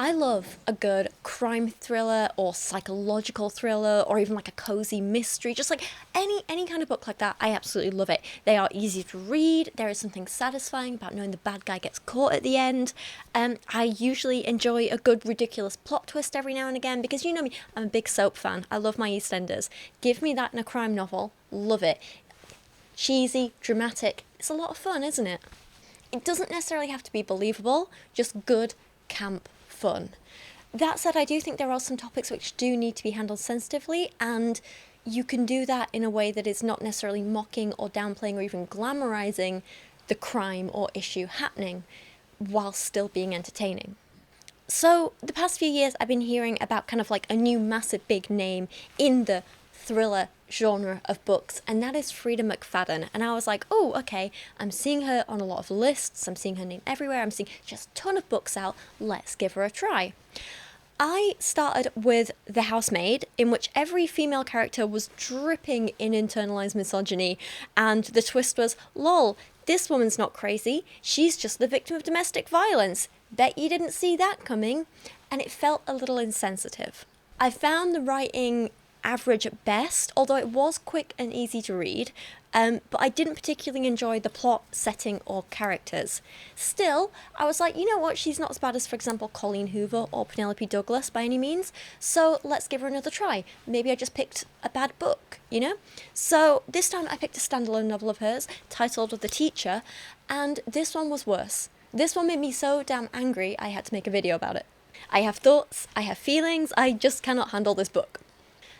I love a good crime thriller or psychological thriller or even like a cozy mystery, just like any kind of book like that. I absolutely love it. They are easy to read. There is something satisfying about knowing the bad guy gets caught at the end. I usually enjoy a good ridiculous plot twist every now and again because you know me, I'm a big soap fan. I love my EastEnders. Give me that in a crime novel. Love it. Cheesy, dramatic. It's a lot of fun, isn't it? It doesn't necessarily have to be believable, just good camp fun. That said, I do think there are some topics which do need to be handled sensitively, and you can do that in a way that is not necessarily mocking or downplaying or even glamorizing the crime or issue happening while still being entertaining. So the past few years I've been hearing about kind of like a new massive big name in the thriller genre of books, and that is Freida McFadden. And I was like, oh, okay, I'm seeing her on a lot of lists, I'm seeing her name everywhere, I'm seeing just a ton of books out, let's give her a try. I started with The Housemaid, in which every female character was dripping in internalized misogyny, and the twist was, lol, this woman's not crazy, she's just the victim of domestic violence. Bet you didn't see that coming. And it felt a little insensitive. I found the writing average at best, although it was quick and easy to read, but I didn't particularly enjoy the plot, setting, or characters. Still, I was like, you know what, she's not as bad as, for example, Colleen Hoover or Penelope Douglas by any means, so let's give her another try. Maybe I just picked a bad book, you know? So this time I picked a standalone novel of hers, titled The Teacher, and this one was worse. This one made me so damn angry I had to make a video about it. I have thoughts, I have feelings, I just cannot handle this book.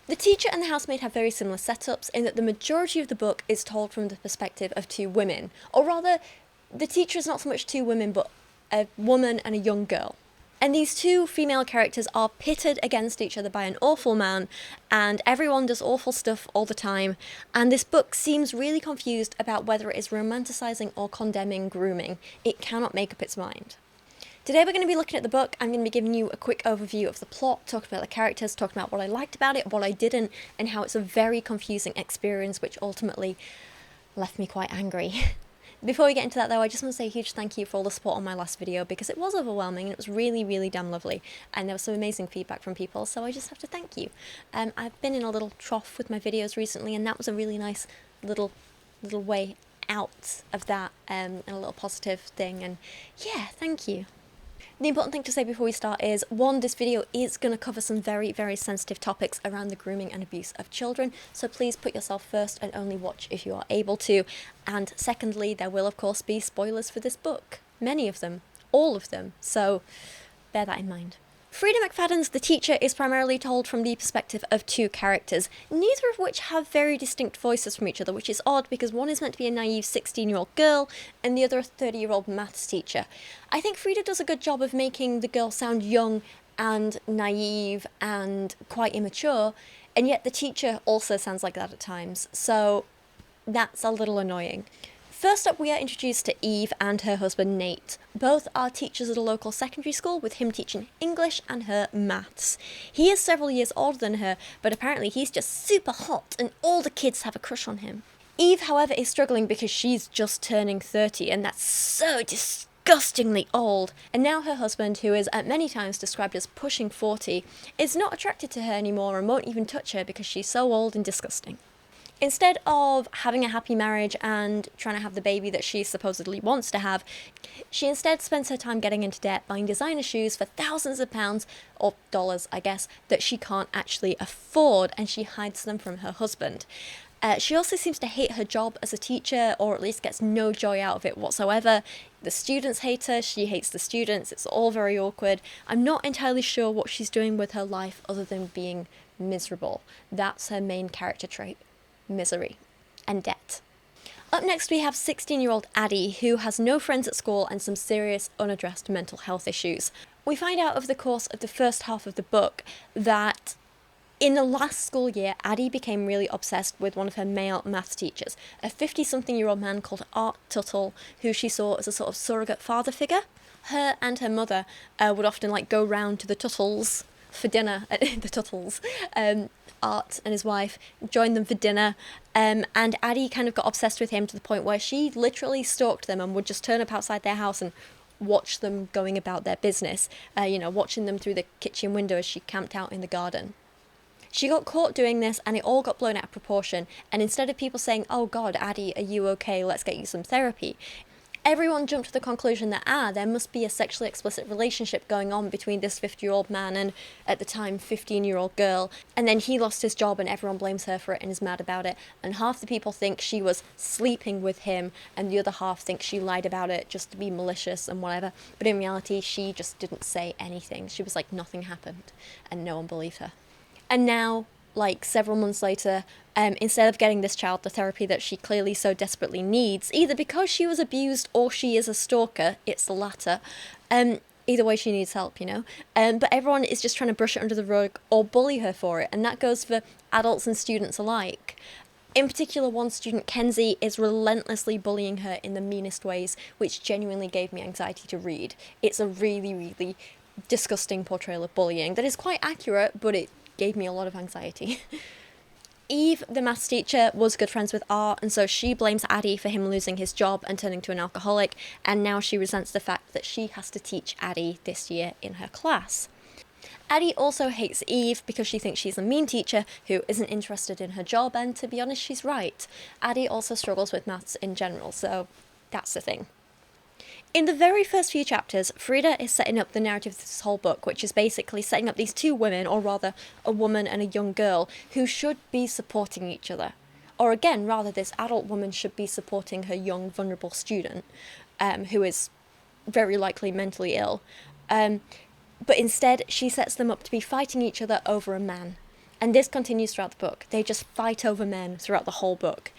The Teacher and The Housemaid have very similar setups in that the majority of the book is told from the perspective of two women. Or rather, the teacher is not so much two women, but a woman and a young girl. And these two female characters are pitted against each other by an awful man, and everyone does awful stuff all the time, and this book seems really confused about whether it is romanticising or condemning grooming. It cannot make up its mind. Today we're going to be looking at the book. I'm going to be giving you a quick overview of the plot, talking about the characters, talking about what I liked about it, what I didn't, and how it's a very confusing experience which ultimately left me quite angry. Before we get into that though, I just want to say a huge thank you for all the support on my last video because it was overwhelming and it was really, really damn lovely, and there was some amazing feedback from people, so I just have to thank you. I've been in a little trough with my videos recently, and that was a really nice little way out of that, and a little positive thing, and yeah, thank you. The important thing to say before we start is, one, this video is going to cover some very, very sensitive topics around the grooming and abuse of children, so please put yourself first and only watch if you are able to. And secondly, there will of course be spoilers for this book. Many of them. All of them. So bear that in mind. Freida McFadden's The Teacher is primarily told from the perspective of two characters, neither of which have very distinct voices from each other, which is odd because one is meant to be a naive 16-year-old girl and the other a 30-year-old maths teacher. I think Freida does a good job of making the girl sound young and naive and quite immature, and yet the teacher also sounds like that at times, so that's a little annoying. First up, we are introduced to Eve and her husband Nate. Both are teachers at a local secondary school, with him teaching English and her maths. He is several years older than her, but apparently he's just super hot and all the kids have a crush on him. Eve, however, is struggling because she's just turning 30, and that's so disgustingly old. And now her husband, who is at many times described as pushing 40, is not attracted to her anymore and won't even touch her because she's so old and disgusting. Instead of having a happy marriage and trying to have the baby that she supposedly wants to have, she instead spends her time getting into debt, buying designer shoes for thousands of pounds, or dollars I guess, that she can't actually afford, and she hides them from her husband. She also seems to hate her job as a teacher, or at least gets no joy out of it whatsoever. The students hate her, she hates the students, it's all very awkward. I'm not entirely sure what she's doing with her life other than being miserable. That's her main character trait. Misery and debt. Up next we have 16-year-old Addie, who has no friends at school and some serious unaddressed mental health issues. We find out over the course of the first half of the book that in the last school year, Addie became really obsessed with one of her male maths teachers, a 50-something-year-old man called Art Tuttle, who she saw as a sort of surrogate father figure. Her and her mother would often go round to the Tuttles for dinner at the Tuttles. Art and his wife joined them for dinner, and Addie kind of got obsessed with him to the point where she literally stalked them and would just turn up outside their house and watch them going about their business, watching them through the kitchen window as she camped out in the garden. She got caught doing this and it all got blown out of proportion, and instead of people saying, "Oh God, Addie, are you okay? Let's get you some therapy," everyone jumped to the conclusion that, there must be a sexually explicit relationship going on between this 50-year-old man and, at the time, 15-year-old girl, and then he lost his job and everyone blames her for it and is mad about it, and half the people think she was sleeping with him and the other half think she lied about it just to be malicious and whatever, but in reality she just didn't say anything. She was like, nothing happened, and no one believed her. And now, like several months later, instead of getting this child the therapy that she clearly so desperately needs, either because she was abused or she is a stalker, it's the latter, either way she needs help, but everyone is just trying to brush it under the rug or bully her for it, and that goes for adults and students alike. In particular, one student, Kenzie, is relentlessly bullying her in the meanest ways, which genuinely gave me anxiety to read. It's a really, really disgusting portrayal of bullying that is quite accurate, but it gave me a lot of anxiety. Eve, the maths teacher, was good friends with Art, and so she blames Addie for him losing his job and turning to an alcoholic, and now she resents the fact that she has to teach Addie this year in her class. Addie also hates Eve because she thinks she's a mean teacher who isn't interested in her job, and to be honest, she's right. Addie also struggles with maths in general, so that's the thing. In the very first few chapters, Frieda is setting up the narrative of this whole book, which is basically setting up these two women, or rather a woman and a young girl, who should be supporting each other. Or again, rather, this adult woman should be supporting her young, vulnerable student, who is very likely mentally ill. But instead, she sets them up to be fighting each other over a man. And this continues throughout the book. They just fight over men throughout the whole book.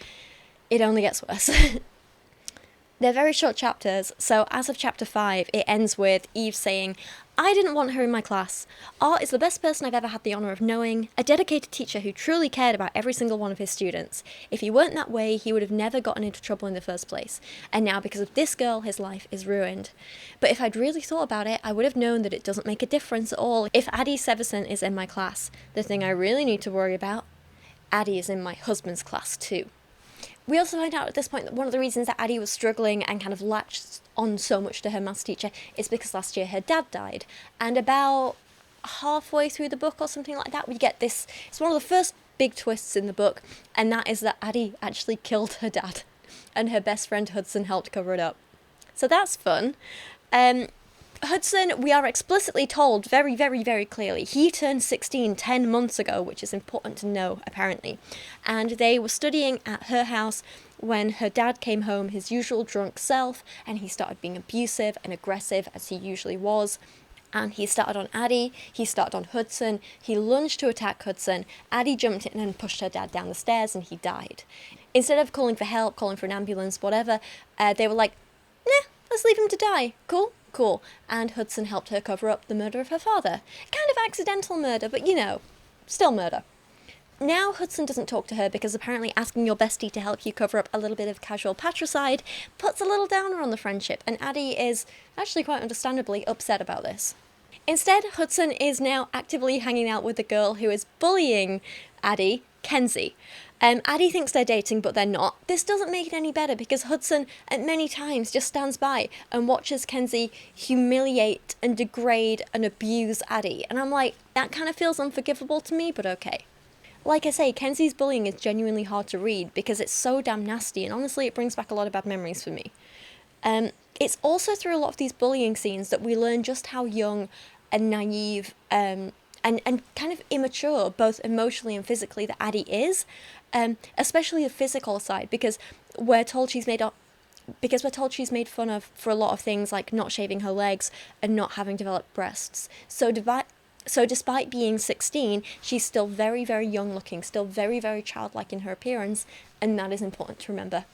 It only gets worse. They're very short chapters, so as of chapter 5, it ends with Eve saying, "I didn't want her in my class. Art is the best person I've ever had the honour of knowing, a dedicated teacher who truly cared about every single one of his students. If he weren't that way, he would have never gotten into trouble in the first place. And now, because of this girl, his life is ruined. But if I'd really thought about it, I would have known that it doesn't make a difference at all if Addie Severson is in my class. The thing I really need to worry about, Addie is in my husband's class too." We also find out at this point that one of the reasons that Addie was struggling and kind of latched on so much to her maths teacher is because last year her dad died. And about halfway through the book or something like that, we get this, it's one of the first big twists in the book, and that is that Addie actually killed her dad, and her best friend Hudson helped cover it up. So that's fun. Hudson, we are explicitly told very, very, very clearly, he turned 16 10 months ago, which is important to know, apparently. And they were studying at her house when her dad came home, his usual drunk self, and he started being abusive and aggressive, as he usually was. And he started on Addie, he started on Hudson, he lunged to attack Hudson, Addie jumped in and pushed her dad down the stairs, and he died. Instead of calling for help, calling for an ambulance, whatever, they were like, nah, let's leave him to die. Cool. And Hudson helped her cover up the murder of her father. Kind of accidental murder, but still murder. Now Hudson doesn't talk to her because apparently asking your bestie to help you cover up a little bit of casual patricide puts a little downer on the friendship, and Addie is, actually quite understandably, upset about this. Instead, Hudson is now actively hanging out with the girl who is bullying Addie, Kenzie. Addie thinks they're dating, but they're not. This doesn't make it any better because Hudson, at many times, just stands by and watches Kenzie humiliate and degrade and abuse Addie. And I'm like, that kind of feels unforgivable to me, but okay. Like I say, Kenzie's bullying is genuinely hard to read because it's so damn nasty, and honestly, it brings back a lot of bad memories for me. It's also through a lot of these bullying scenes that we learn just how young and naive and kind of immature, both emotionally and physically, that Addie is, especially the physical side, because we're told she's made fun of for a lot of things like not shaving her legs and not having developed breasts. So despite being 16, she's still very, very young looking, still very, very childlike in her appearance, and that is important to remember.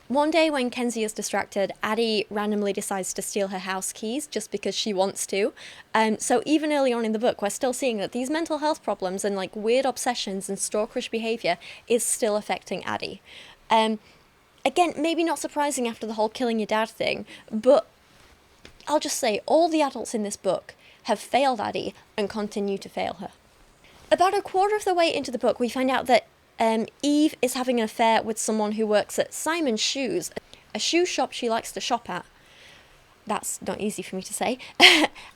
One day when Kenzie is distracted, Addie randomly decides to steal her house keys just because she wants to. So even early on in the book, we're still seeing that these mental health problems and like weird obsessions and stalkerish behaviour is still affecting Addie. Again, maybe not surprising after the whole killing your dad thing, but I'll just say all the adults in this book have failed Addie and continue to fail her. About a quarter of the way into the book, we find out that Eve is having an affair with someone who works at Simon's Shoes, a shoe shop she likes to shop at. That's not easy for me to say.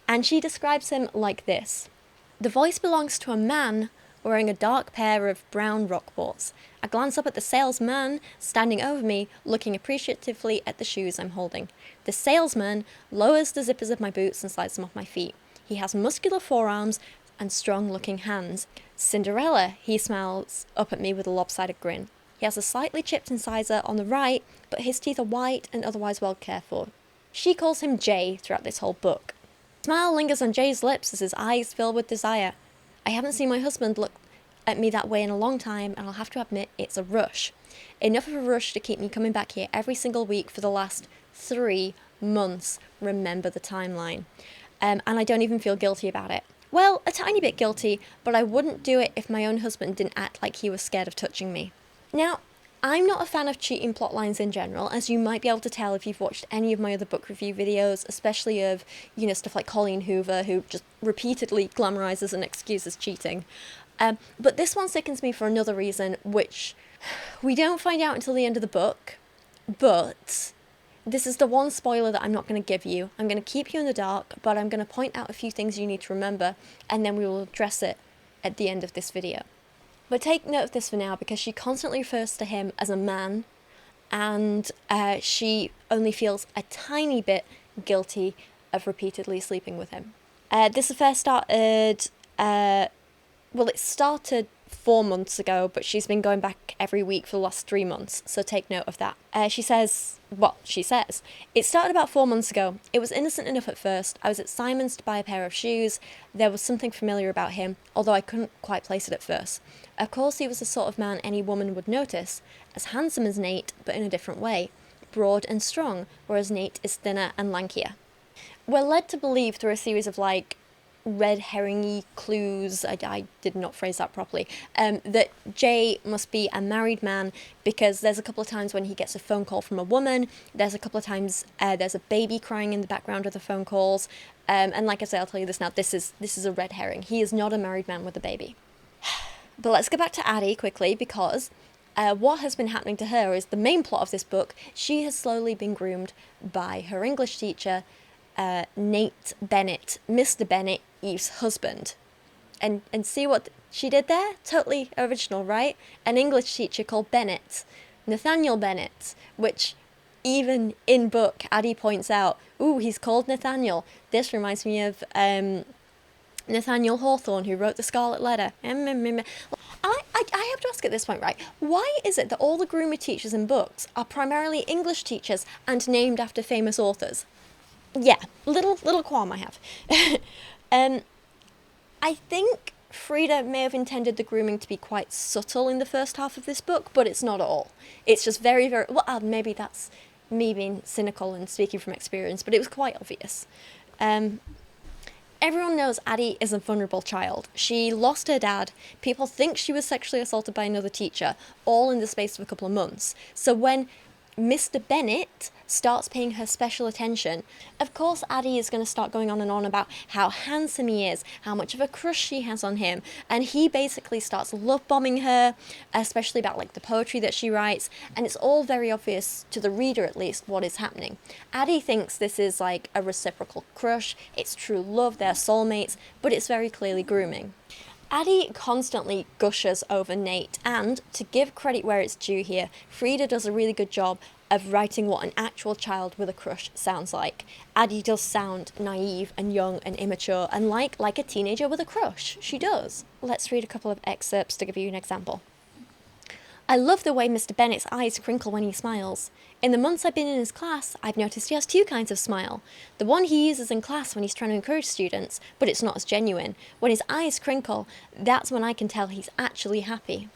And she describes him like this. The voice belongs to a man wearing a dark pair of brown rockports. I glance up at the salesman standing over me, looking appreciatively at the shoes I'm holding. The salesman lowers the zippers of my boots and slides them off my feet. He has muscular forearms and strong-looking hands. Cinderella, he smiles up at me with a lopsided grin. He has a slightly chipped incisor on the right, but his teeth are white and otherwise well cared for. She calls him Jay throughout this whole book. A smile lingers on Jay's lips as his eyes fill with desire. I haven't seen my husband look at me that way in a long time, and I'll have to admit it's a rush. Enough of a rush to keep me coming back here every single week for the last 3 months. Remember the timeline. And I don't even feel guilty about it. Well, a tiny bit guilty, but I wouldn't do it if my own husband didn't act like he was scared of touching me. Now, I'm not a fan of cheating plotlines in general, as you might be able to tell if you've watched any of my other book review videos, especially of, stuff like Colleen Hoover, who just repeatedly glamorizes and excuses cheating. But this one sickens me for another reason, which we don't find out until the end of the book, but this is the one spoiler that I'm not going to give you. I'm going to keep you in the dark, but I'm going to point out a few things you need to remember, and then we will address it at the end of this video. But take note of this for now, because she constantly refers to him as a man, and she only feels a tiny bit guilty of repeatedly sleeping with him. This affair started, it started 4 months ago, but she's been going back every week for the last 3 months, so take note of that. She says, it started about 4 months ago. It was innocent enough at first. I was at Simon's to buy a pair of shoes. There was something familiar about him, although I couldn't quite place it at first. Of course, he was the sort of man any woman would notice, as handsome as Nate, but in a different way. Broad and strong, whereas Nate is thinner and lankier. We're led to believe through a series of, red herring-y clues, I did not phrase that properly, that Jay must be a married man, because there's a couple of times when he gets a phone call from a woman, there's a couple of times there's a baby crying in the background of the phone calls, and like I say, I'll tell you this now, this is a red herring. He is not a married man with a baby. But let's go back to Addie quickly, because what has been happening to her is the main plot of this book. She has slowly been groomed by her English teacher, Nate Bennett, Mr. Bennett, Eve's husband. And see what she did there? Totally original, right? An English teacher called Bennett, Nathaniel Bennett, which even in book, Addie points out, ooh, he's called Nathaniel. This reminds me of Nathaniel Hawthorne, who wrote The Scarlet Letter. I have to ask at this point, right, why is it that all the groomer teachers in books are primarily English teachers and named after famous authors? Yeah, little qualm I have. I think Frieda may have intended the grooming to be quite subtle in the first half of this book, but it's not at all. It's just very, very... Well, maybe that's me being cynical and speaking from experience, but it was quite obvious. Everyone knows Addie is a vulnerable child. She lost her dad. People think she was sexually assaulted by another teacher, all in the space of a couple of months. So when Mr. Bennett starts paying her special attention, of course Addie is going to start going on and on about how handsome he is, how much of a crush she has on him, and he basically starts love bombing her, especially about the poetry that she writes, and it's all very obvious to the reader, at least, what is happening. Addie thinks this is a reciprocal crush, it's true love, they're soulmates, but it's very clearly grooming. Addie constantly gushes over Nate, and, to give credit where it's due here, Frieda does a really good job of writing what an actual child with a crush sounds like. Addie does sound naive and young and immature, and like a teenager with a crush. She does. Let's read a couple of excerpts to give you an example. I love the way Mr. Bennett's eyes crinkle when he smiles. In the months I've been in his class, I've noticed he has 2 kinds of smile. The one he uses in class when he's trying to encourage students, but it's not as genuine. When his eyes crinkle, that's when I can tell he's actually happy.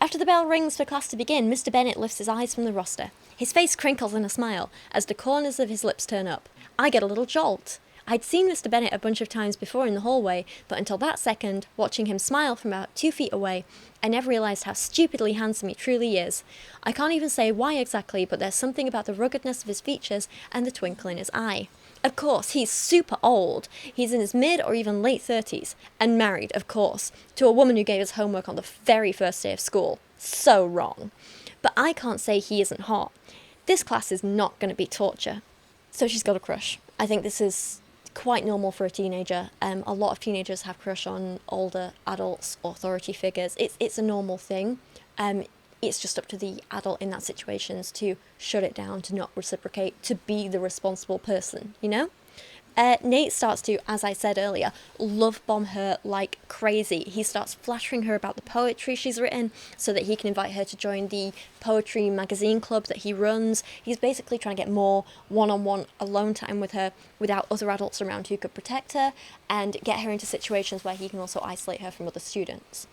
After the bell rings for class to begin, Mr. Bennett lifts his eyes from the roster. His face crinkles in a smile as the corners of his lips turn up. I get a little jolt. I'd seen Mr. Bennett a bunch of times before in the hallway, but until that second, watching him smile from about 2 feet away, I never realised how stupidly handsome he truly is. I can't even say why exactly, but there's something about the ruggedness of his features and the twinkle in his eye. Of course, he's super old. He's in his mid or even late 30s, and married, of course, to a woman who gave his homework on the very first day of school. So wrong. But I can't say he isn't hot. This class is not going to be torture. So she's got a crush. I think this is quite normal for a teenager. A lot of teenagers have crush on older adults, authority figures. It's a normal thing. It's just up to the adult in that situation to shut it down, to not reciprocate, to be the responsible person, you know? Nate starts to, as I said earlier, love bomb her like crazy. He starts flattering her about the poetry she's written so that he can invite her to join the poetry magazine club that he runs. He's basically trying to get more one-on-one alone time with her without other adults around who could protect her, and get her into situations where he can also isolate her from other students.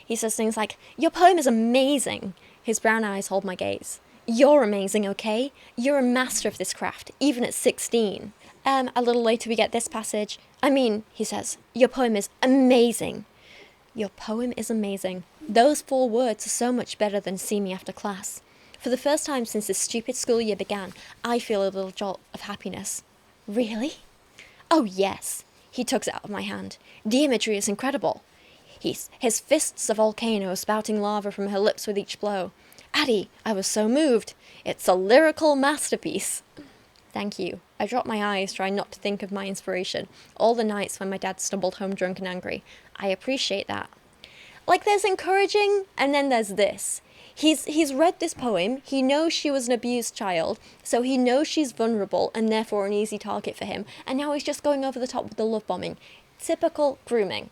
He says things like, "Your poem is amazing." His brown eyes hold my gaze. "You're amazing, okay? You're a master of this craft, even at 16. A little later we get this passage. "I mean," he says, "your poem is amazing." Your poem is amazing. Those 4 words are so much better than "see me after class." For the first time since this stupid school year began, I feel a little jolt of happiness. Really? Oh yes. He tugs it out of my hand. The imagery is incredible. His fists a volcano spouting lava from her lips with each blow. Addie, I was so moved. It's a lyrical masterpiece. Thank you. I dropped my eyes, trying not to think of my inspiration, all the nights when my dad stumbled home drunk and angry. I appreciate that. Like, there's encouraging, and then there's this. He's read this poem, he knows she was an abused child, so he knows she's vulnerable and therefore an easy target for him, and now he's just going over the top with the love bombing. Typical grooming.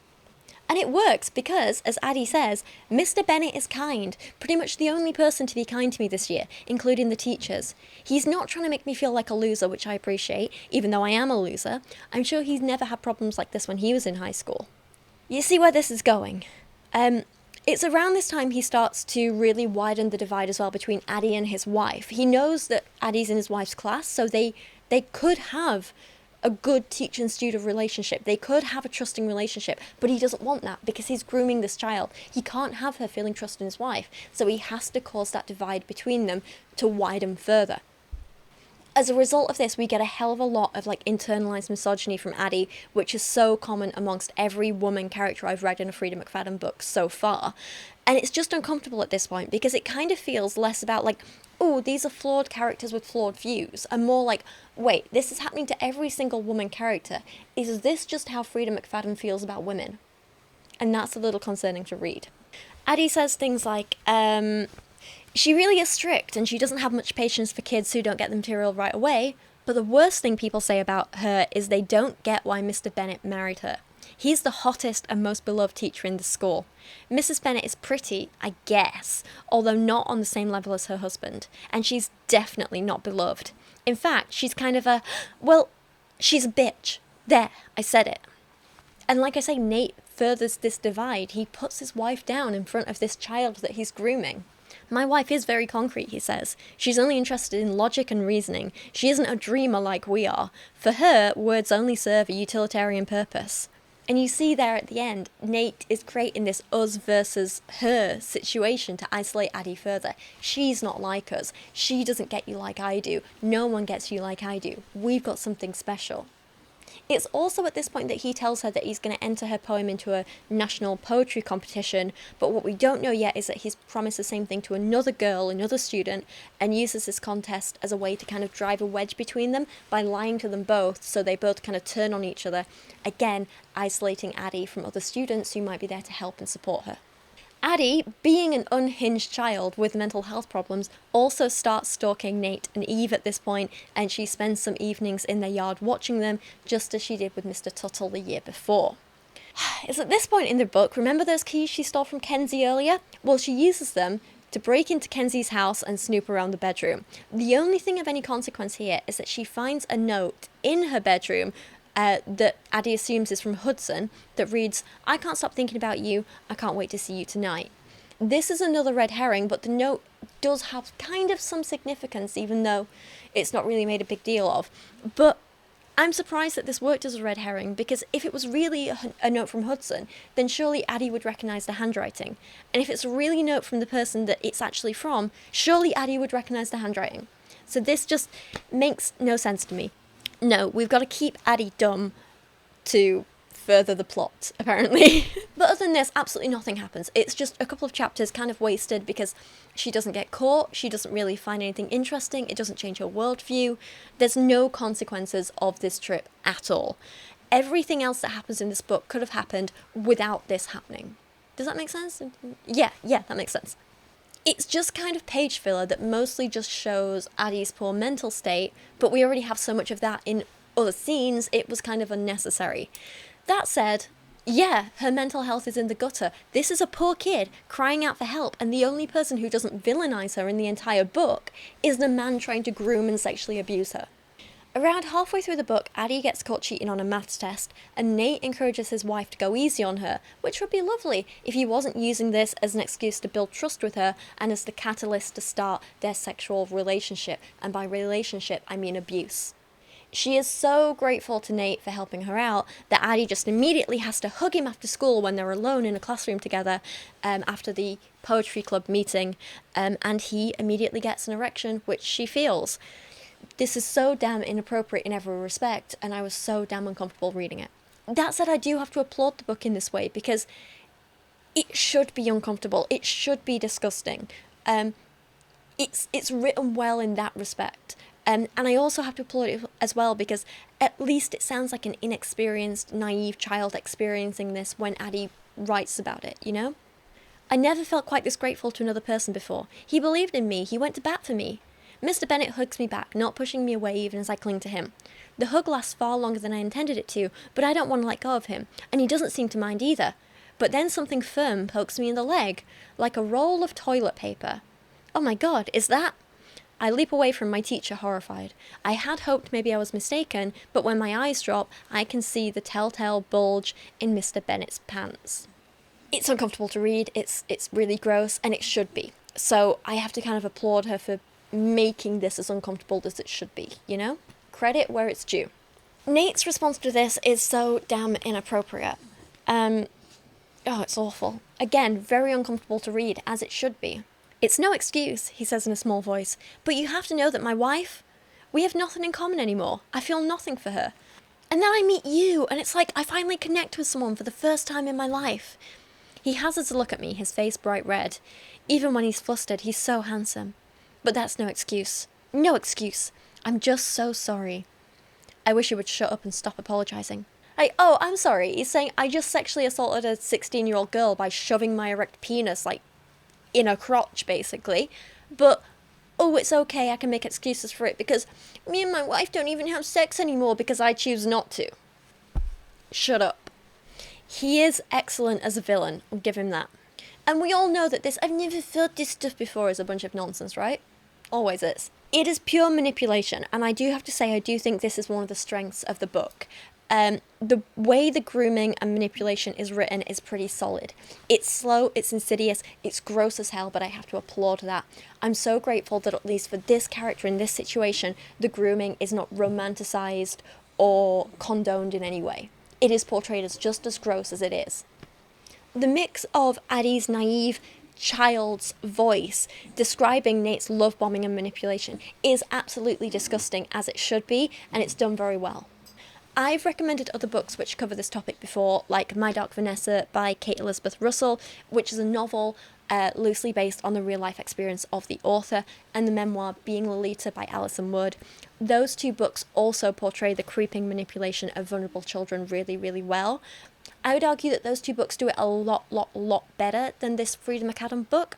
And it works because, as Addie says, Mr. Bennett is kind, pretty much the only person to be kind to me this year, including the teachers. He's not trying to make me feel like a loser, which I appreciate, even though I am a loser. I'm sure he's never had problems like this when he was in high school. You see where this is going. It's around this time he starts to really widen the divide as well between Addie and his wife. He knows that Addie's in his wife's class, so they could have a good teacher and student relationship. They could have a trusting relationship, but he doesn't want that because he's grooming this child. He can't have her feeling trust in his wife, so he has to cause that divide between them to widen further. As a result of this, we get a hell of a lot of internalized misogyny from Addie, which is so common amongst every woman character I've read in a Freida McFadden book so far. And it's just uncomfortable at this point because it kind of feels less about oh, these are flawed characters with flawed views, and more like, wait, this is happening to every single woman character. Is this just how Freida McFadden feels about women? And that's a little concerning to read. Addie says things like, she really is strict and she doesn't have much patience for kids who don't get the material right away, but the worst thing people say about her is they don't get why Mr. Bennett married her. He's the hottest and most beloved teacher in the school. Mrs. Bennett is pretty, I guess, although not on the same level as her husband, and she's definitely not beloved. In fact, she's kind of she's a bitch. There, I said it. And like I say, Nate furthers this divide. He puts his wife down in front of this child that he's grooming. My wife is very concrete, he says. She's only interested in logic and reasoning. She isn't a dreamer like we are. For her, words only serve a utilitarian purpose. And you see there at the end, Nate is creating this us versus her situation to isolate Addie further. She's not like us. She doesn't get you like I do. No one gets you like I do. We've got something special. It's also at this point that he tells her that he's going to enter her poem into a national poetry competition, but what we don't know yet is that he's promised the same thing to another girl, another student, and uses this contest as a way to kind of drive a wedge between them by lying to them both, so they both kind of turn on each other, again isolating Addie from other students who might be there to help and support her. Addie, being an unhinged child with mental health problems, also starts stalking Nate and Eve at this point, and she spends some evenings in their yard watching them, just as she did with Mr. Tuttle the year before. It's at this point in the book, remember those keys she stole from Kenzie earlier? Well, she uses them to break into Kenzie's house and snoop around the bedroom. The only thing of any consequence here is that she finds a note in her bedroom that Addie assumes is from Hudson, that reads, "I can't stop thinking about you, I can't wait to see you tonight." This is another red herring, but the note does have kind of some significance, even though it's not really made a big deal of. But I'm surprised that this worked as a red herring, because if it was really a note from Hudson, then surely Addie would recognise the handwriting. And if it's really a note from the person that it's actually from, surely Addie would recognise the handwriting. So this just makes no sense to me. No, we've got to keep Addie dumb to further the plot, apparently. But other than this, absolutely nothing happens. It's just a couple of chapters kind of wasted because she doesn't get caught, she doesn't really find anything interesting, it doesn't change her worldview. There's no consequences of this trip at all. Everything else that happens in this book could have happened without this happening. Does that make sense? Yeah, that makes sense. It's just kind of page filler that mostly just shows Addie's poor mental state, but we already have so much of that in other scenes, it was kind of unnecessary. That said, yeah, her mental health is in the gutter. This is a poor kid crying out for help, and the only person who doesn't villainize her in the entire book is the man trying to groom and sexually abuse her. Around halfway through the book, Addie gets caught cheating on a maths test, and Nate encourages his wife to go easy on her, which would be lovely if he wasn't using this as an excuse to build trust with her and as the catalyst to start their sexual relationship, and by relationship I mean abuse. She is so grateful to Nate for helping her out that Addie just immediately has to hug him after school when they're alone in a classroom together after the poetry club meeting, and he immediately gets an erection, which she feels. This is so damn inappropriate in every respect, and I was so damn uncomfortable reading it. That said, I do have to applaud the book in this way, because it should be uncomfortable, it should be disgusting. It's written well in that respect. And I also have to applaud it as well because at least it sounds like an inexperienced, naive child experiencing this when Addie writes about it, you know? I never felt quite this grateful to another person before. He believed in me, he went to bat for me. Mr. Bennet hugs me back, not pushing me away even as I cling to him. The hug lasts far longer than I intended it to, but I don't want to let go of him, and he doesn't seem to mind either. But then something firm pokes me in the leg, like a roll of toilet paper. Oh my god, is that... I leap away from my teacher, horrified. I had hoped maybe I was mistaken, but when my eyes drop, I can see the telltale bulge in Mr. Bennet's pants. It's uncomfortable to read, it's really gross, and it should be. So I have to kind of applaud her for making this as uncomfortable as it should be, you know? Credit where it's due. Nate's response to this is so damn inappropriate. It's awful. Again, very uncomfortable to read, as it should be. It's no excuse, he says in a small voice, but you have to know that my wife, we have nothing in common anymore. I feel nothing for her. And then I meet you, and it's like I finally connect with someone for the first time in my life. He hazards a look at me, his face bright red. Even when he's flustered, he's so handsome. But that's no excuse. No excuse. I'm just so sorry. I wish he would shut up and stop apologising. I'm sorry. He's saying I just sexually assaulted a 16-year-old girl by shoving my erect penis, in her crotch, basically. But, it's okay, I can make excuses for it because me and my wife don't even have sex anymore because I choose not to. Shut up. He is excellent as a villain, I'll give him that. And we all know that this, I've never felt this stuff before, is a bunch of nonsense, right? Always is. It is pure manipulation, and I do have to say I do think this is one of the strengths of the book. The way the grooming and manipulation is written is pretty solid. It's slow, it's insidious, it's gross as hell, but I have to applaud that. I'm so grateful that at least for this character in this situation, the grooming is not romanticized or condoned in any way. It is portrayed as just as gross as it is. The mix of Addie's naive child's voice describing Nate's love bombing and manipulation is absolutely disgusting, as it should be, and it's done very well. I've recommended other books which cover this topic before, like My Dark Vanessa by Kate Elizabeth Russell, which is a novel loosely based on the real-life experience of the author, and the memoir Being Lolita by Alison Wood. Those two books also portray the creeping manipulation of vulnerable children really, really well. I would argue that those two books do it a lot better than this Freida McFadden book,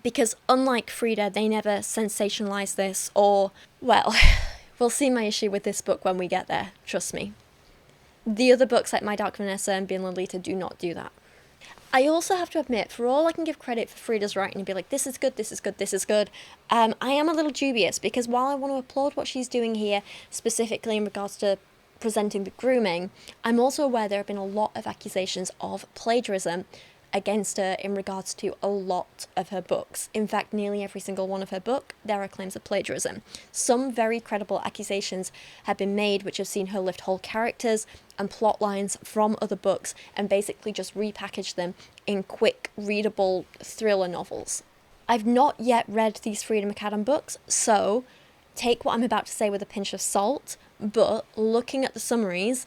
because unlike Freida, they never sensationalize this or, well... We'll see my issue with this book when we get there, trust me. The other books like My Dark Vanessa and Being Lolita do not do that. I also have to admit, for all I can give credit for Freida's writing and be like, this is good, this is good, this is good, I am a little dubious, because while I want to applaud what she's doing here, specifically in regards to presenting the grooming, I'm also aware there have been a lot of accusations of plagiarism against her in regards to a lot of her books. In fact, nearly every single one of her book, there are claims of plagiarism. Some very credible accusations have been made which have seen her lift whole characters and plot lines from other books and basically just repackage them in quick, readable thriller novels. I've not yet read these Freida McFadden books, so take what I'm about to say with a pinch of salt, but looking at the summaries,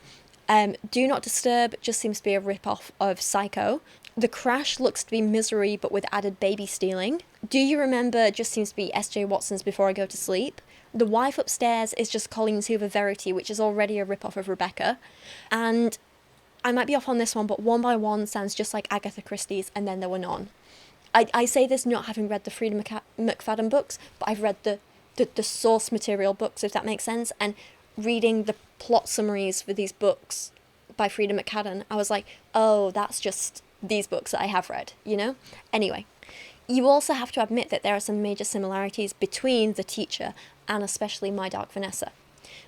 Do Not Disturb just seems to be a rip-off of Psycho. The Crash looks to be Misery, but with added baby stealing. Do You Remember just seems to be S.J. Watson's Before I Go to Sleep. The Wife Upstairs is just Colleen's Hoover Verity, which is already a rip-off of Rebecca. And I might be off on this one, but One by One sounds just like Agatha Christie's And Then There Were None. I say this not having read the Freida McFadden books, but I've read the source material books, if that makes sense, and reading the plot summaries for these books by Freida McFadden, I was like, oh, that's just these books that I have read, you know? Anyway, you also have to admit that there are some major similarities between The Teacher and especially My Dark Vanessa.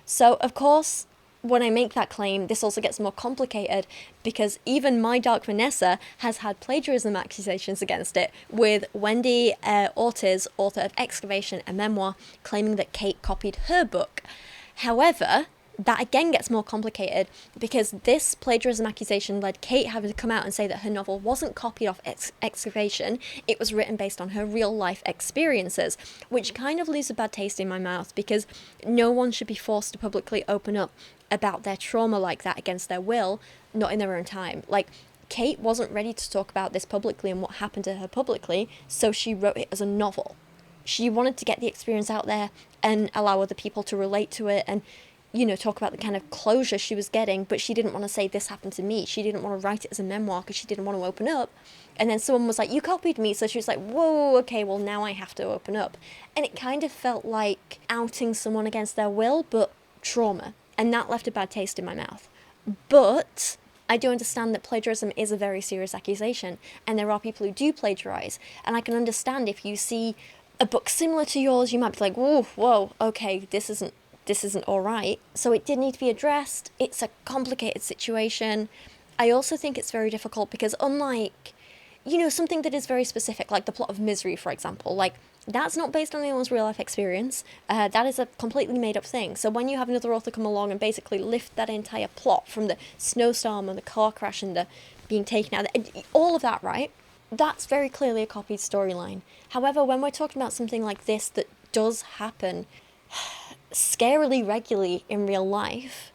So, of course, when I make that claim, this also gets more complicated because even My Dark Vanessa has had plagiarism accusations against it, with Wendy Oates, author of Excavation, a memoir, claiming that Kate copied her book. However, that again gets more complicated because this plagiarism accusation led Kate having to come out and say that her novel wasn't copied off Excavation, it was written based on her real life experiences, which kind of leaves a bad taste in my mouth because no one should be forced to publicly open up about their trauma like that against their will, not in their own time. Like, Kate wasn't ready to talk about this publicly and what happened to her publicly, so she wrote it as a novel. She wanted to get the experience out there and allow other people to relate to it and, you know, talk about the kind of closure she was getting, but she didn't want to say this happened to me. She didn't want to write it as a memoir because she didn't want to open up. And then someone was like, you copied me. So she was like, whoa, okay, well now I have to open up. And it kind of felt like outing someone against their will, but trauma. And that left a bad taste in my mouth. But I do understand that plagiarism is a very serious accusation, and there are people who do plagiarize. And I can understand if you see a book similar to yours, you might be like, whoa, okay, this isn't all right. So it did need to be addressed. It's a complicated situation. I also think it's very difficult because unlike, you know, something that is very specific, like the plot of Misery, for example, like that's not based on anyone's real life experience. That is a completely made up thing. So when you have another author come along and basically lift that entire plot from the snowstorm and the car crash and the being taken out, all of that, right? That's very clearly a copied storyline. However, when we're talking about something like this that does happen scarily regularly in real life,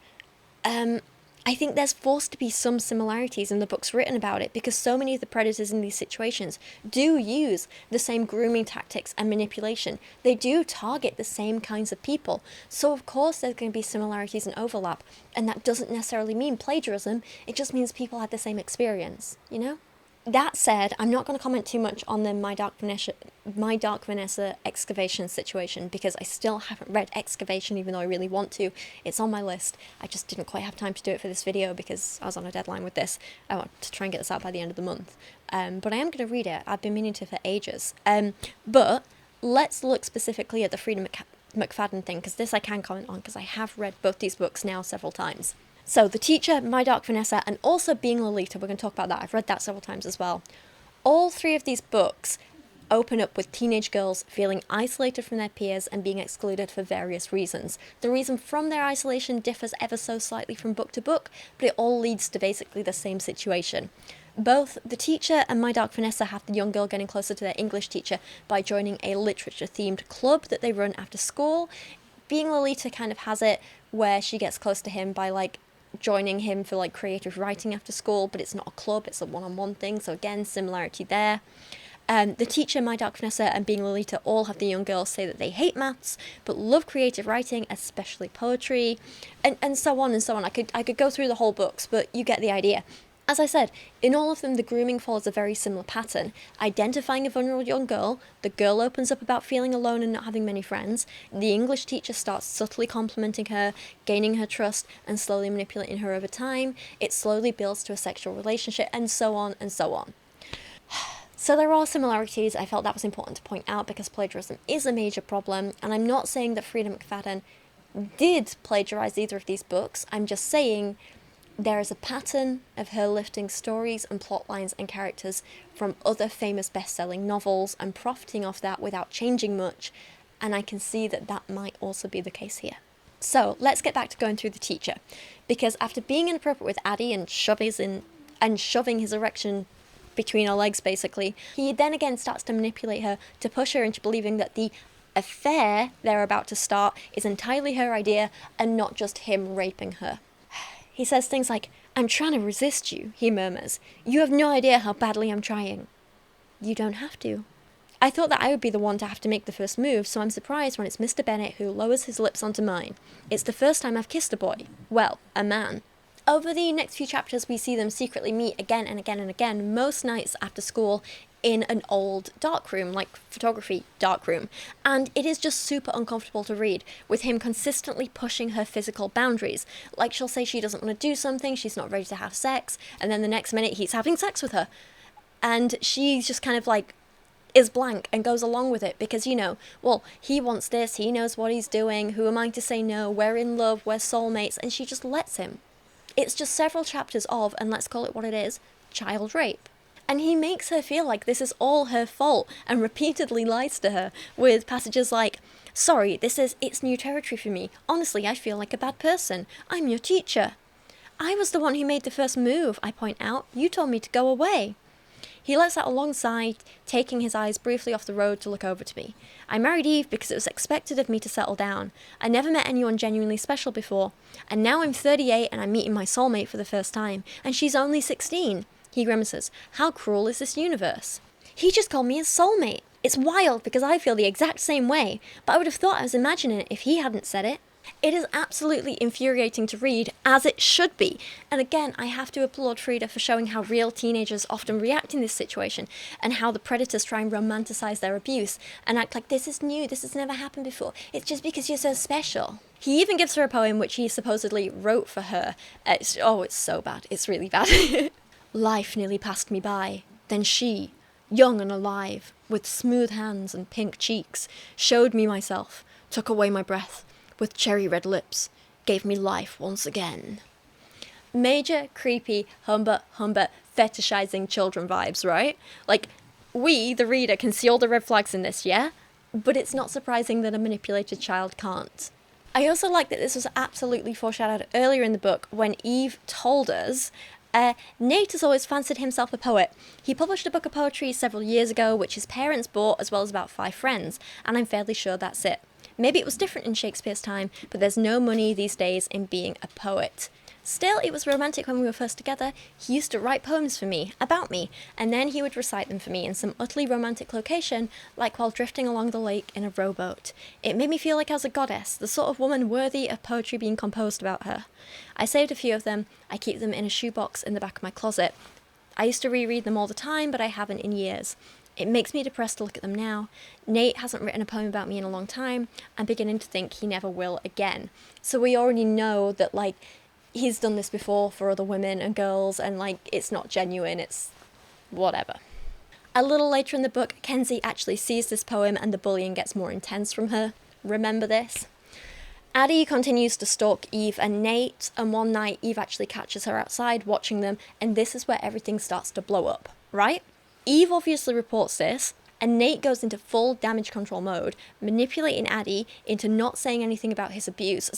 I think there's forced to be some similarities in the books written about it because so many of the predators in these situations do use the same grooming tactics and manipulation. They do target the same kinds of people. So of course there's going to be similarities and overlap, and that doesn't necessarily mean plagiarism, it just means people had the same experience, you know? That said, I'm not going to comment too much on the My Dark Vanessa Excavation situation because I still haven't read Excavation even though I really want to. It's on my list. I just didn't quite have time to do it for this video because I was on a deadline with this. I want to try and get this out by the end of the month. But I am going to read it. I've been meaning to for ages. But let's look specifically at the Freida McFadden thing because this I can comment on because I have read both these books now several times. So, The Teacher, My Dark Vanessa, and also Being Lolita, we're going to talk about that. I've read that several times as well. All three of these books open up with teenage girls feeling isolated from their peers and being excluded for various reasons. The reason from their isolation differs ever so slightly from book to book, but it all leads to basically the same situation. Both The Teacher and My Dark Vanessa have the young girl getting closer to their English teacher by joining a literature-themed club that they run after school. Being Lolita kind of has it where she gets close to him by, like, joining him for like creative writing after school, but it's not a club, it's a one-on-one thing, so again, similarity there. The Teacher, My Dark Vanessa, and Being Lolita all have the young girls say that they hate maths, but love creative writing, especially poetry, and so on and so on. I could go through the whole books, but you get the idea. As I said, in all of them, the grooming follows a very similar pattern. Identifying a vulnerable young girl, the girl opens up about feeling alone and not having many friends, the English teacher starts subtly complimenting her, gaining her trust, and slowly manipulating her over time, it slowly builds to a sexual relationship, and so on and so on. So there are similarities. I felt that was important to point out because plagiarism is a major problem, and I'm not saying that Freida McFadden did plagiarize either of these books, I'm just saying there is a pattern of her lifting stories and plot lines and characters from other famous best-selling novels and profiting off that without changing much, and I can see that that might also be the case here. So let's get back to going through The Teacher, because after being inappropriate with Addie and shoving his erection between her legs basically, he then again starts to manipulate her to push her into believing that the affair they're about to start is entirely her idea and not just him raping her. He says things like, "I'm trying to resist you," he murmurs. "You have no idea how badly I'm trying." You don't have to. I thought that I would be the one to have to make the first move, so I'm surprised when it's Mr. Bennet who lowers his lips onto mine. It's the first time I've kissed a boy. Well, a man. Over the next few chapters, we see them secretly meet again and again and again, most nights after school, in an old darkroom, like photography darkroom. And it is just super uncomfortable to read, with him consistently pushing her physical boundaries. Like, she'll say she doesn't want to do something, she's not ready to have sex, and then the next minute he's having sex with her. And she's just kind of like, is blank and goes along with it because, well, he wants this, he knows what he's doing, who am I to say no, we're in love, we're soulmates, and she just lets him. It's just several chapters of, and let's call it what it is, child rape. And he makes her feel like this is all her fault and repeatedly lies to her with passages like, "Sorry, it's new territory for me. Honestly, I feel like a bad person. I'm your teacher." "I was the one who made the first move," I point out. "You told me to go away." He lets out a long sigh, taking his eyes briefly off the road to look over to me. "I married Eve because it was expected of me to settle down. I never met anyone genuinely special before. And now I'm 38 and I'm meeting my soulmate for the first time. And she's only 16. He grimaces. "How cruel is this universe?" He just called me his soulmate. It's wild because I feel the exact same way, but I would have thought I was imagining it if he hadn't said it. It is absolutely infuriating to read, as it should be. And again, I have to applaud Frieda for showing how real teenagers often react in this situation, and how the predators try and romanticize their abuse, and act like this is new, this has never happened before, it's just because you're so special. He even gives her a poem which he supposedly wrote for her. It's so bad, it's really bad. "Life nearly passed me by, then she, young and alive, with smooth hands and pink cheeks, showed me myself, took away my breath, with cherry red lips, gave me life once again." Major, creepy, humber, fetishizing children vibes, right? Like, we, the reader, can see all the red flags in this, yeah? But it's not surprising that a manipulated child can't. I also like that this was absolutely foreshadowed earlier in the book when Eve told us Nate has always fancied himself a poet. He published a book of poetry several years ago, which his parents bought, as well as about 5 friends, and I'm fairly sure that's it. Maybe it was different in Shakespeare's time, but there's no money these days in being a poet. Still, it was romantic when we were first together. He used to write poems for me, about me, and then he would recite them for me in some utterly romantic location, like while drifting along the lake in a rowboat. It made me feel like I was a goddess, the sort of woman worthy of poetry being composed about her. I saved a few of them. I keep them in a shoebox in the back of my closet. I used to reread them all the time, but I haven't in years. It makes me depressed to look at them now. Nate hasn't written a poem about me in a long time. I'm beginning to think he never will again. So we already know that, like, he's done this before for other women and girls, and, like, it's not genuine, it's whatever. A little later in the book, Kenzie actually sees this poem and the bullying gets more intense from her. Remember this? Addie continues to stalk Eve and Nate, and one night Eve actually catches her outside watching them, and this is where everything starts to blow up, right? Eve obviously reports this, and Nate goes into full damage control mode, manipulating Addie into not saying anything about his abuse,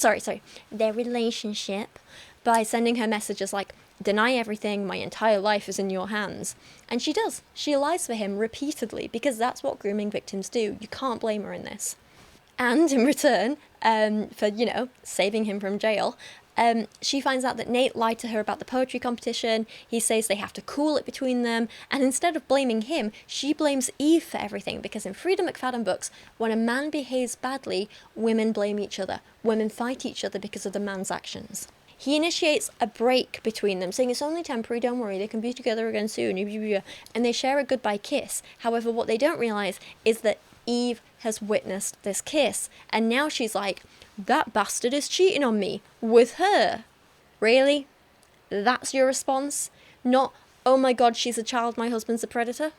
their relationship, by sending her messages like, "Deny everything, my entire life is in your hands." And she does. She lies for him repeatedly, because that's what grooming victims do. You can't blame her in this. And in return, for, saving him from jail, she finds out that Nate lied to her about the poetry competition. He says they have to cool it between them, and instead of blaming him, she blames Eve for everything, because in Freida McFadden books, when a man behaves badly, women blame each other. Women fight each other because of the man's actions. He initiates a break between them, saying it's only temporary, don't worry, they can be together again soon, and they share a goodbye kiss. However, what they don't realise is that Eve has witnessed this kiss, and now she's like, that bastard is cheating on me with her. Really? That's your response? Not, oh my god, she's a child, my husband's a predator?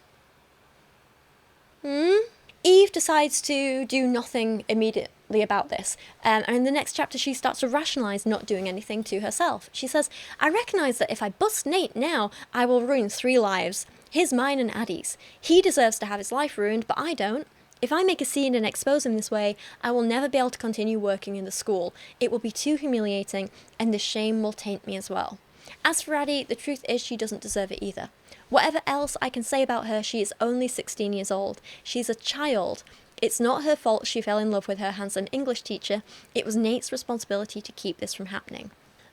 Eve decides to do nothing immediately about this, and in the next chapter she starts to rationalise not doing anything to herself. She says, "I recognise that if I bust Nate now, I will ruin 3 lives. His, mine and Addie's. He deserves to have his life ruined, but I don't. If I make a scene and expose him this way, I will never be able to continue working in the school. It will be too humiliating, and the shame will taint me as well." As for Addie, the truth is she doesn't deserve it either. Whatever else I can say about her, she is only 16 years old. She's a child. It's not her fault she fell in love with her handsome English teacher. It was Nate's responsibility to keep this from happening.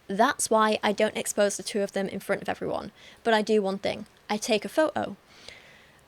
That's why I don't expose the two of them in front of everyone. But I do one thing. I take a photo.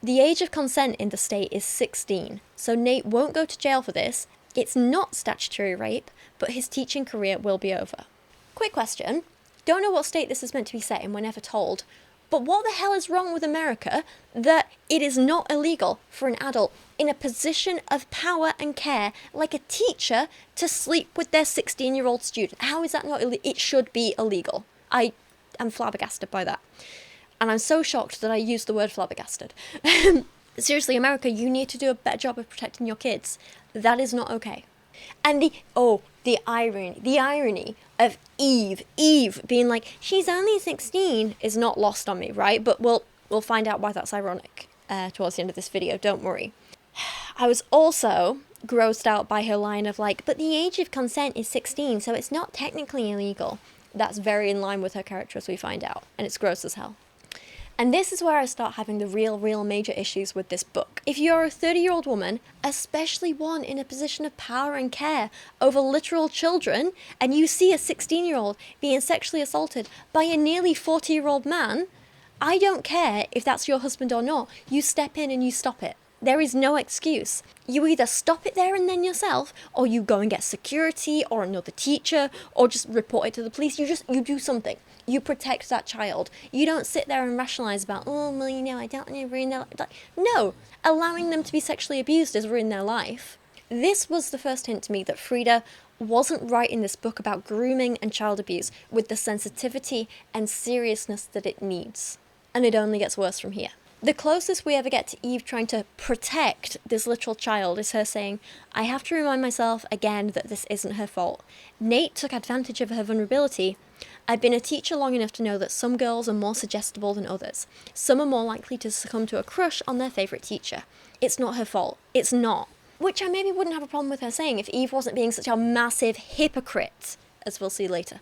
The age of consent in the state is 16, so Nate won't go to jail for this. It's not statutory rape, but his teaching career will be over. Quick question. Don't know what state this is meant to be set in, we're never told. But what the hell is wrong with America that it is not illegal for an adult in a position of power and care, like a teacher, to sleep with their 16-year-old student? How is that not illegal? It should be illegal. I am flabbergasted by that. And I'm so shocked that I used the word flabbergasted. Seriously, America, you need to do a better job of protecting your kids. That is not okay. And the irony of Eve being like, she's only 16 is not lost on me, right? But we'll find out why that's ironic towards the end of this video, don't worry. I was also grossed out by her line of like, but the age of consent is 16, so it's not technically illegal. That's very in line with her character, as we find out, and it's gross as hell. And this is where I start having the real major issues with this book. If you're a 30-year-old woman, especially one in a position of power and care over literal children, and you see a 16-year-old being sexually assaulted by a nearly 40-year-old man, I don't care if that's your husband or not, you step in and you stop it. There is no excuse. You either stop it there and then yourself, or you go and get security or another teacher, or just report it to the police. You do something. You protect that child. You don't sit there and rationalize about, oh, well, you know, I don't want to ruin their life. No, allowing them to be sexually abused is ruin their life. This was the first hint to me that Frieda wasn't writing this book about grooming and child abuse with the sensitivity and seriousness that it needs. And it only gets worse from here. The closest we ever get to Eve trying to protect this literal child is her saying, I have to remind myself again that this isn't her fault. Nate took advantage of her vulnerability. I've been a teacher long enough to know that some girls are more suggestible than others. Some are more likely to succumb to a crush on their favourite teacher. It's not her fault. It's not. Which I maybe wouldn't have a problem with her saying if Eve wasn't being such a massive hypocrite, as we'll see later.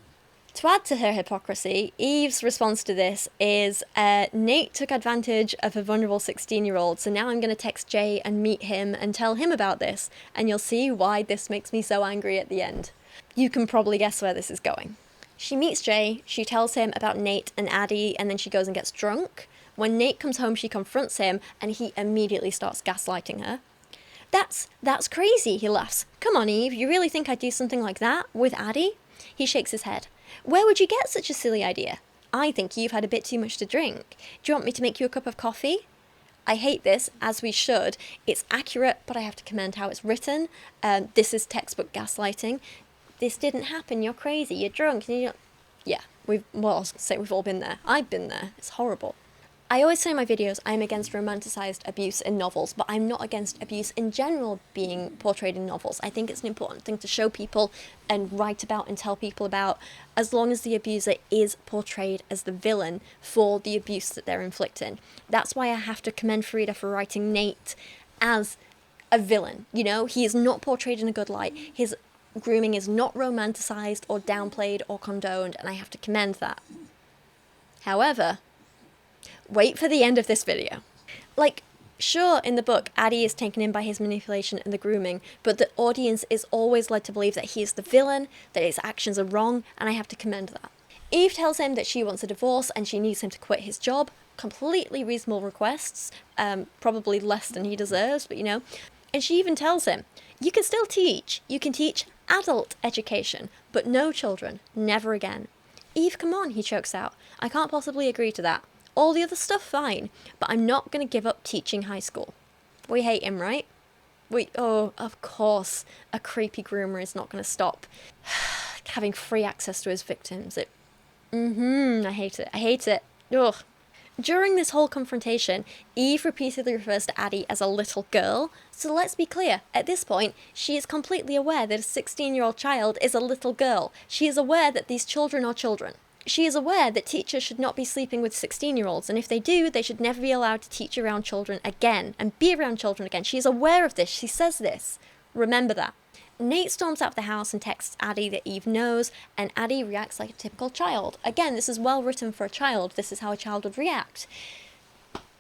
To add to her hypocrisy, Eve's response to this is, Nate took advantage of a vulnerable 16-year-old, so now I'm going to text Jay and meet him and tell him about this, and you'll see why this makes me so angry at the end. You can probably guess where this is going. She meets Jay, she tells him about Nate and Addie, and then she goes and gets drunk. When Nate comes home, she confronts him, and he immediately starts gaslighting her. That's crazy, he laughs. Come on, Eve, you really think I'd do something like that with Addie? He shakes his head. Where would you get such a silly idea? I think you've had a bit too much to drink. Do you want me to make you a cup of coffee? I hate this, as we should. It's accurate, but I have to commend how it's written. This is textbook gaslighting. This didn't happen, you're crazy, you're drunk. Yeah, I was gonna say we've all been there. I've been there. It's horrible. I always say in my videos I'm against romanticised abuse in novels, but I'm not against abuse in general being portrayed in novels. I think it's an important thing to show people and write about and tell people about, as long as the abuser is portrayed as the villain for the abuse that they're inflicting. That's why I have to commend Frieda for writing Nate as a villain. You know, he is not portrayed in a good light. His grooming is not romanticised or downplayed or condoned, and I have to commend that. However, wait for the end of this video. Like, sure, in the book, Addie is taken in by his manipulation and the grooming, but the audience is always led to believe that he is the villain, that his actions are wrong, and I have to commend that. Eve tells him that she wants a divorce and she needs him to quit his job. Completely reasonable requests, probably less than he deserves, but you know. And she even tells him, you can still teach. You can teach adult education, but no children, never again. Eve, come on, he chokes out. I can't possibly agree to that. All the other stuff, fine, but I'm not going to give up teaching high school. We hate him, right? Oh, of course, a creepy groomer is not going to stop having free access to his victims. I hate it. I hate it. Ugh. During this whole confrontation, Eve repeatedly refers to Addie as a little girl. So let's be clear, at this point, she is completely aware that a 16-year-old child is a little girl. She is aware that these children are children. She is aware that teachers should not be sleeping with 16-year-olds, and if they do, they should never be allowed to teach around children again, and be around children again. She is aware of this. She says this. Remember that. Nate storms out of the house and texts Addie that Eve knows, and Addie reacts like a typical child. Again, this is well written for a child. This is how a child would react.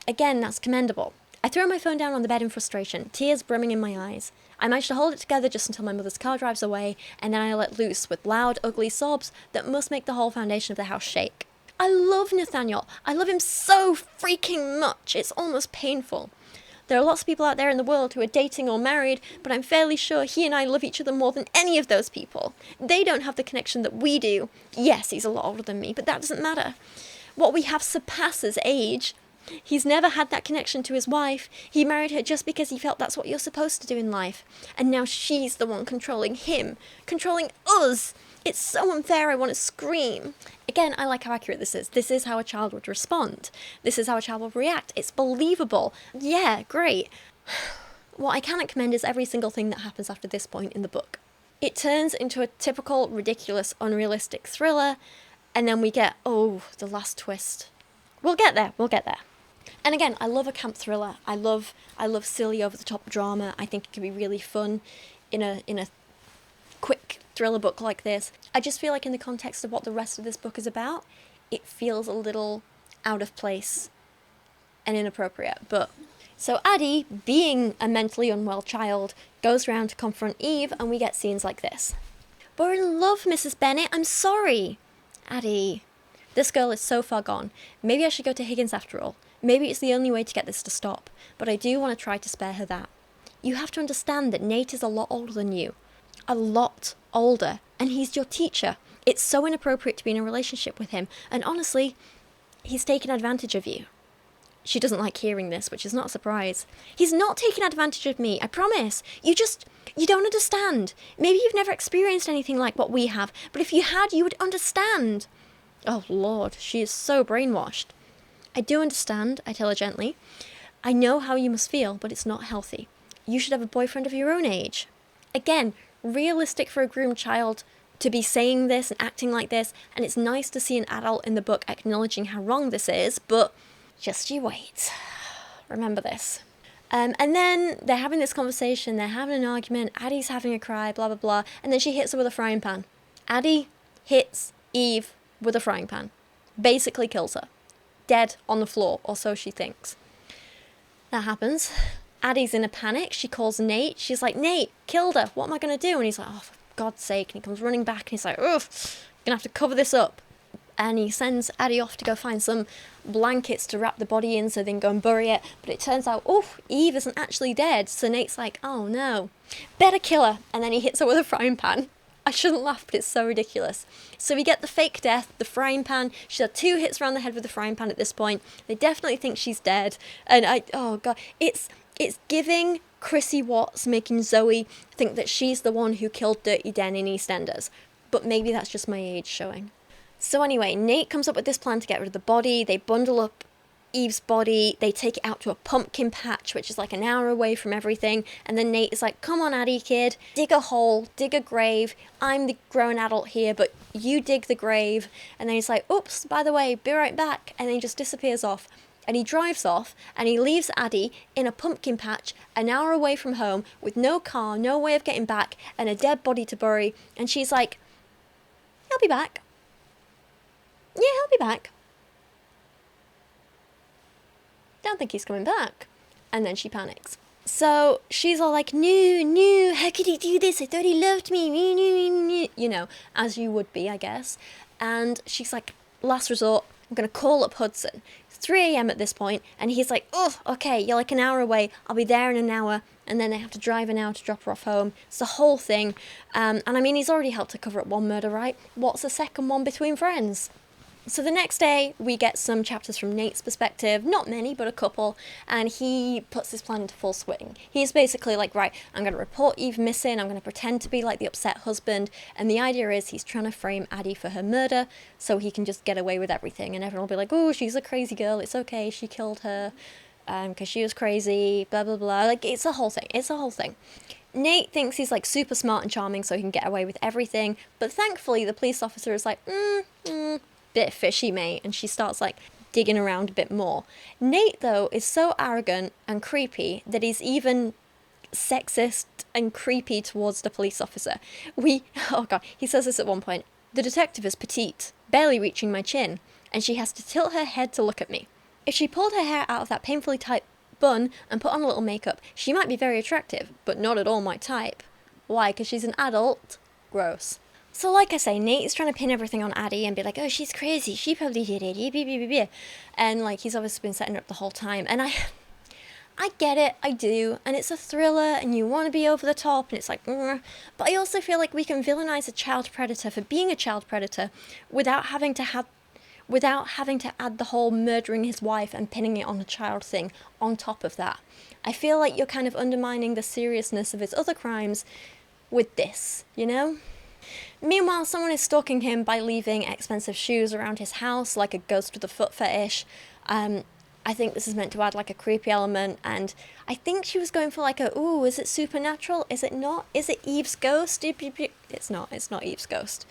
Again, that's commendable. I throw my phone down on the bed in frustration, tears brimming in my eyes. I manage to hold it together just until my mother's car drives away, and then I let loose with loud, ugly sobs that must make the whole foundation of the house shake. I love Nathaniel. I love him so freaking much. It's almost painful. There are lots of people out there in the world who are dating or married, but I'm fairly sure he and I love each other more than any of those people. They don't have the connection that we do. Yes, he's a lot older than me, but that doesn't matter. What we have surpasses age. He's never had that connection to his wife. He married her just because he felt that's what you're supposed to do in life. And now she's the one controlling him, controlling us. It's so unfair, I want to scream. Again, I like how accurate this is. This is how a child would respond. This is how a child would react. It's believable. Yeah, great. What I cannot commend is every single thing that happens after this point in the book. It turns into a typical, ridiculous, unrealistic thriller, and then we get, the last twist. We'll get there. And again, I love a camp thriller. I love silly, over-the-top drama. I think it can be really fun in a quick thriller book like this. I just feel like in the context of what the rest of this book is about, it feels a little out of place and inappropriate. But so Addie, being a mentally unwell child, goes around to confront Eve, and we get scenes like this. "We're in love, Mrs. Bennet. I'm sorry." "Addie, this girl is so far gone. Maybe I should go to Higgins after all. Maybe it's the only way to get this to stop. But I do want to try to spare her that. You have to understand that Nate is a lot older than you. A lot older, and he's your teacher. It's so inappropriate to be in a relationship with him, and honestly, he's taken advantage of you." She doesn't like hearing this, which is not a surprise. "He's not taking advantage of me, I promise. You don't understand. Maybe you've never experienced anything like what we have, but if you had, you would understand." Oh Lord, she is so brainwashed. "I do understand," I tell her gently. "I know how you must feel, but it's not healthy. You should have a boyfriend of your own age." Again, realistic for a groomed child to be saying this and acting like this, and it's nice to see an adult in the book acknowledging how wrong this is, but just you wait. Remember this. And then they're having this conversation, they're having an argument, Addie's having a cry, blah blah blah, and then she hits her with a frying pan. Addie hits Eve with a frying pan. Basically kills her. Dead on the floor, or so she thinks. That happens. Addie's in a panic. She calls Nate. She's like, "Nate, killed her. What am I going to do?" And he's like, "Oh, for God's sake." And he comes running back and he's like, "Ugh, I'm going to have to cover this up." And he sends Addie off to go find some blankets to wrap the body in so they can go and bury it. But it turns out, Eve isn't actually dead. So Nate's like, "Oh no, better kill her." And then he hits her with a frying pan. I shouldn't laugh, but it's so ridiculous. So we get the fake death, the frying pan. She's had 2 hits around the head with the frying pan at this point. They definitely think she's dead. And oh God, it's giving Chrissy Watts making Zoe think that she's the one who killed Dirty Den in EastEnders. But maybe that's just my age showing. So anyway, Nate comes up with this plan to get rid of the body. They bundle up Eve's body. They take it out to a pumpkin patch, which is like an hour away from everything. And then Nate is like, "Come on, Addie, kid. Dig a hole. Dig a grave. I'm the grown adult here, but you dig the grave." And then he's like, "Oops, by the way, be right back." And then he just disappears off. And he drives off, and he leaves Addie in a pumpkin patch an hour away from home with no car, no way of getting back, and a dead body to bury. And she's like, "He'll be back. Yeah, he'll be back. Don't think he's coming back." And then she panics. So she's all like, no, how could he do this? I thought he loved me. You know, as you would be, I guess. And she's like, last resort, I'm going to call up Hudson. It's 3 a.m. at this point, and he's like, "Oh, okay, you're like an hour away. I'll be there in an hour." And then they have to drive an hour to drop her off home. It's the whole thing. And I mean, he's already helped to cover up one murder, right? What's the second one between friends? So the next day, we get some chapters from Nate's perspective, not many, but a couple, and he puts his plan into full swing. He's basically like, right, I'm going to report Eve missing, I'm going to pretend to be like the upset husband, and the idea is he's trying to frame Addie for her murder, so he can just get away with everything, and everyone will be like, "Oh, she's a crazy girl, it's okay, she killed her, because she was crazy, blah, blah, blah." Like, it's a whole thing. Nate thinks he's like super smart and charming, so he can get away with everything, but thankfully the police officer is like, bit fishy, mate, and she starts like digging around a bit more. Nate, though, is so arrogant and creepy that he's even sexist and creepy towards the police officer. He says this at one point. "The detective is petite, barely reaching my chin, and she has to tilt her head to look at me. If she pulled her hair out of that painfully tight bun and put on a little makeup, she might be very attractive, but not at all my type. Why? Because she's an adult? Gross. So like I say, Nate is trying to pin everything on Addie and be like, oh, she's crazy, she probably did it, and like he's obviously been setting her up the whole time, and I get it, I do, and it's a thriller, and you want to be over the top, and it's like, but I also feel like we can villainize a child predator for being a child predator without having to add the whole murdering his wife and pinning it on a child thing on top of that. I feel like you're kind of undermining the seriousness of his other crimes with this, you know? Meanwhile, someone is stalking him by leaving expensive shoes around his house, like a ghost with a foot fetish. I think this is meant to add like a creepy element, and I think she was going for like is it supernatural? Is it not? Is it Eve's ghost? It's not Eve's ghost.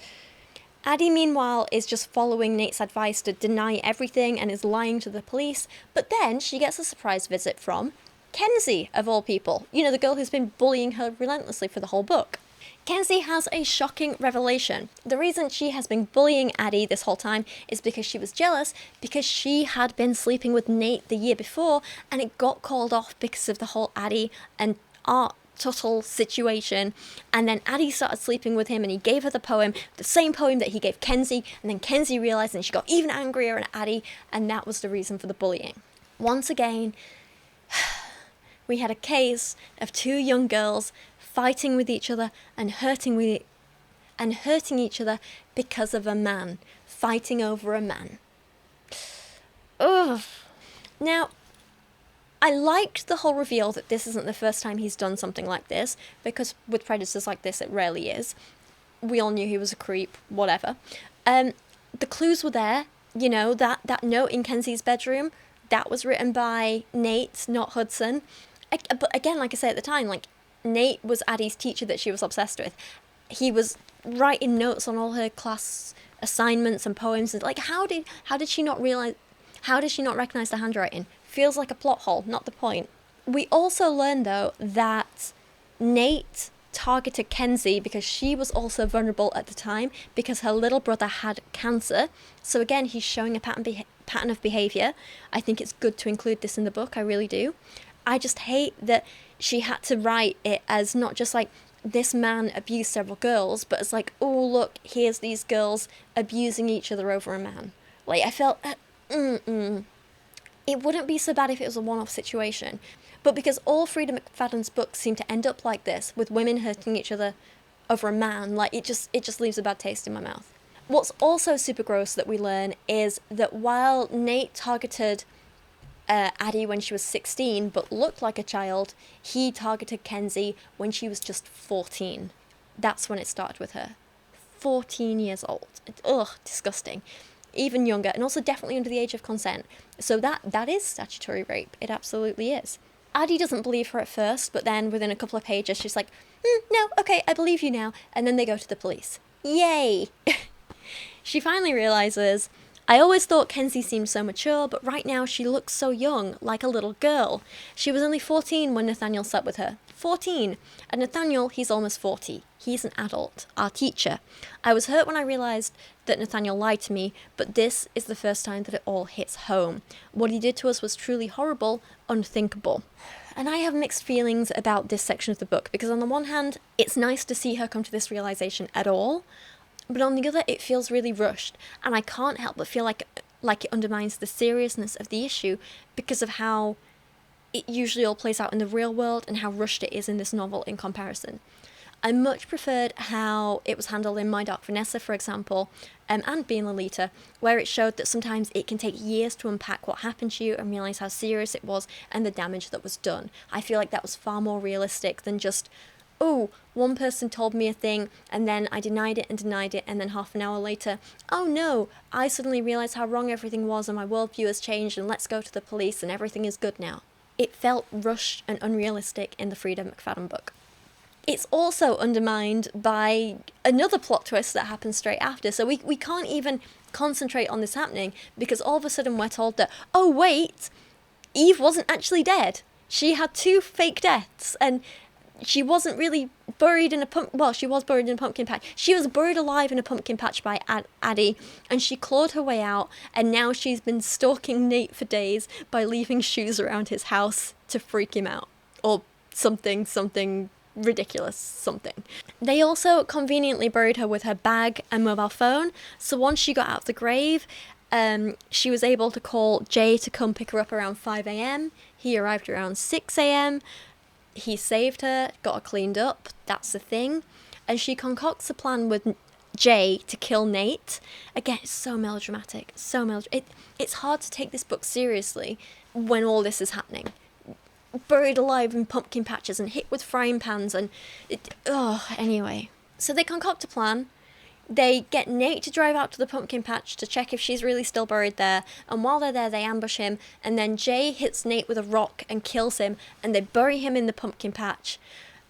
Addie, meanwhile, is just following Nate's advice to deny everything and is lying to the police, but then she gets a surprise visit from Kenzie, of all people. You know, the girl who's been bullying her relentlessly for the whole book. Kenzie has a shocking revelation. The reason she has been bullying Addie this whole time is because she was jealous, because she had been sleeping with Nate the year before, and it got called off because of the whole Addie and Art Tuttle situation, and then Addie started sleeping with him and he gave her the same poem that he gave Kenzie, and then Kenzie realised and she got even angrier at Addie, and that was the reason for the bullying. Once again, we had a case of two young girls fighting with each other and hurting each other because of a man, fighting over a man. Ugh. Now, I liked the whole reveal that this isn't the first time he's done something like this, because with predators like this, it rarely is. We all knew he was a creep, whatever. The clues were there, you know, that note in Kenzie's bedroom, that was written by Nate, not Hudson. But again, like I said at the time, like, Nate was Addie's teacher that she was obsessed with. He was writing notes on all her class assignments and poems. Like, how did she not recognize the handwriting? Feels like a plot hole, not the point. We also learned, though, that Nate targeted Kenzie because she was also vulnerable at the time because her little brother had cancer. So again, he's showing a pattern of behavior. I think it's good to include this in the book, I really do. I just hate that she had to write it as not just like, this man abused several girls, but it's like, oh, look, here's these girls abusing each other over a man. Like, I felt, it wouldn't be so bad if it was a one-off situation. But because all Freida McFadden's books seem to end up like this, with women hurting each other over a man, like, it just leaves a bad taste in my mouth. What's also super gross that we learn is that while Nate targeted Addie when she was 16 but looked like a child, he targeted Kenzie when she was just 14. That's when it started with her. 14 years old. Ugh, disgusting. Even younger, and also definitely under the age of consent. So that is statutory rape. It absolutely is. Addie doesn't believe her at first, but then within a couple of pages she's like, no, okay, I believe you now. And then they go to the police. Yay! She finally realises, I always thought Kenzie seemed so mature, but right now she looks so young, like a little girl. She was only 14 when Nathaniel slept with her. 14. And Nathaniel, he's almost 40. He's an adult, our teacher. I was hurt when I realised that Nathaniel lied to me, but this is the first time that it all hits home. What he did to us was truly horrible, unthinkable. And I have mixed feelings about this section of the book, because on the one hand, it's nice to see her come to this realisation at all, but on the other, it feels really rushed, and I can't help but feel like it undermines the seriousness of the issue because of how it usually all plays out in the real world and how rushed it is in this novel in comparison. I much preferred how it was handled in My Dark Vanessa, for example, and Being Lolita, where it showed that sometimes it can take years to unpack what happened to you and realise how serious it was and the damage that was done. I feel like that was far more realistic than just, oh, one person told me a thing, and then I denied it, and then half an hour later, oh no, I suddenly realised how wrong everything was, and my worldview has changed, and let's go to the police, and everything is good now. It felt rushed and unrealistic in the Freida McFadden book. It's also undermined by another plot twist that happens straight after, so we can't even concentrate on this happening, because all of a sudden we're told that, oh wait, Eve wasn't actually dead. She had 2 fake deaths, and she wasn't really buried in a she was buried in a pumpkin patch. She was buried alive in a pumpkin patch by Addie, and she clawed her way out, and now she's been stalking Nate for days by leaving shoes around his house to freak him out. Or something ridiculous something. They also conveniently buried her with her bag and mobile phone, so once she got out of the grave, she was able to call Jay to come pick her up around 5 a.m. He arrived around 6 a.m. He saved her, got her cleaned up, that's the thing. And she concocts a plan with Jay to kill Nate. Again, it's so melodramatic, it's hard to take this book seriously when all this is happening. Buried alive in pumpkin patches and hit with frying pans and... anyway. So they concoct a plan. They get Nate to drive out to the pumpkin patch to check if she's really still buried there, and while they're there they ambush him, and then Jay hits Nate with a rock and kills him, and they bury him in the pumpkin patch.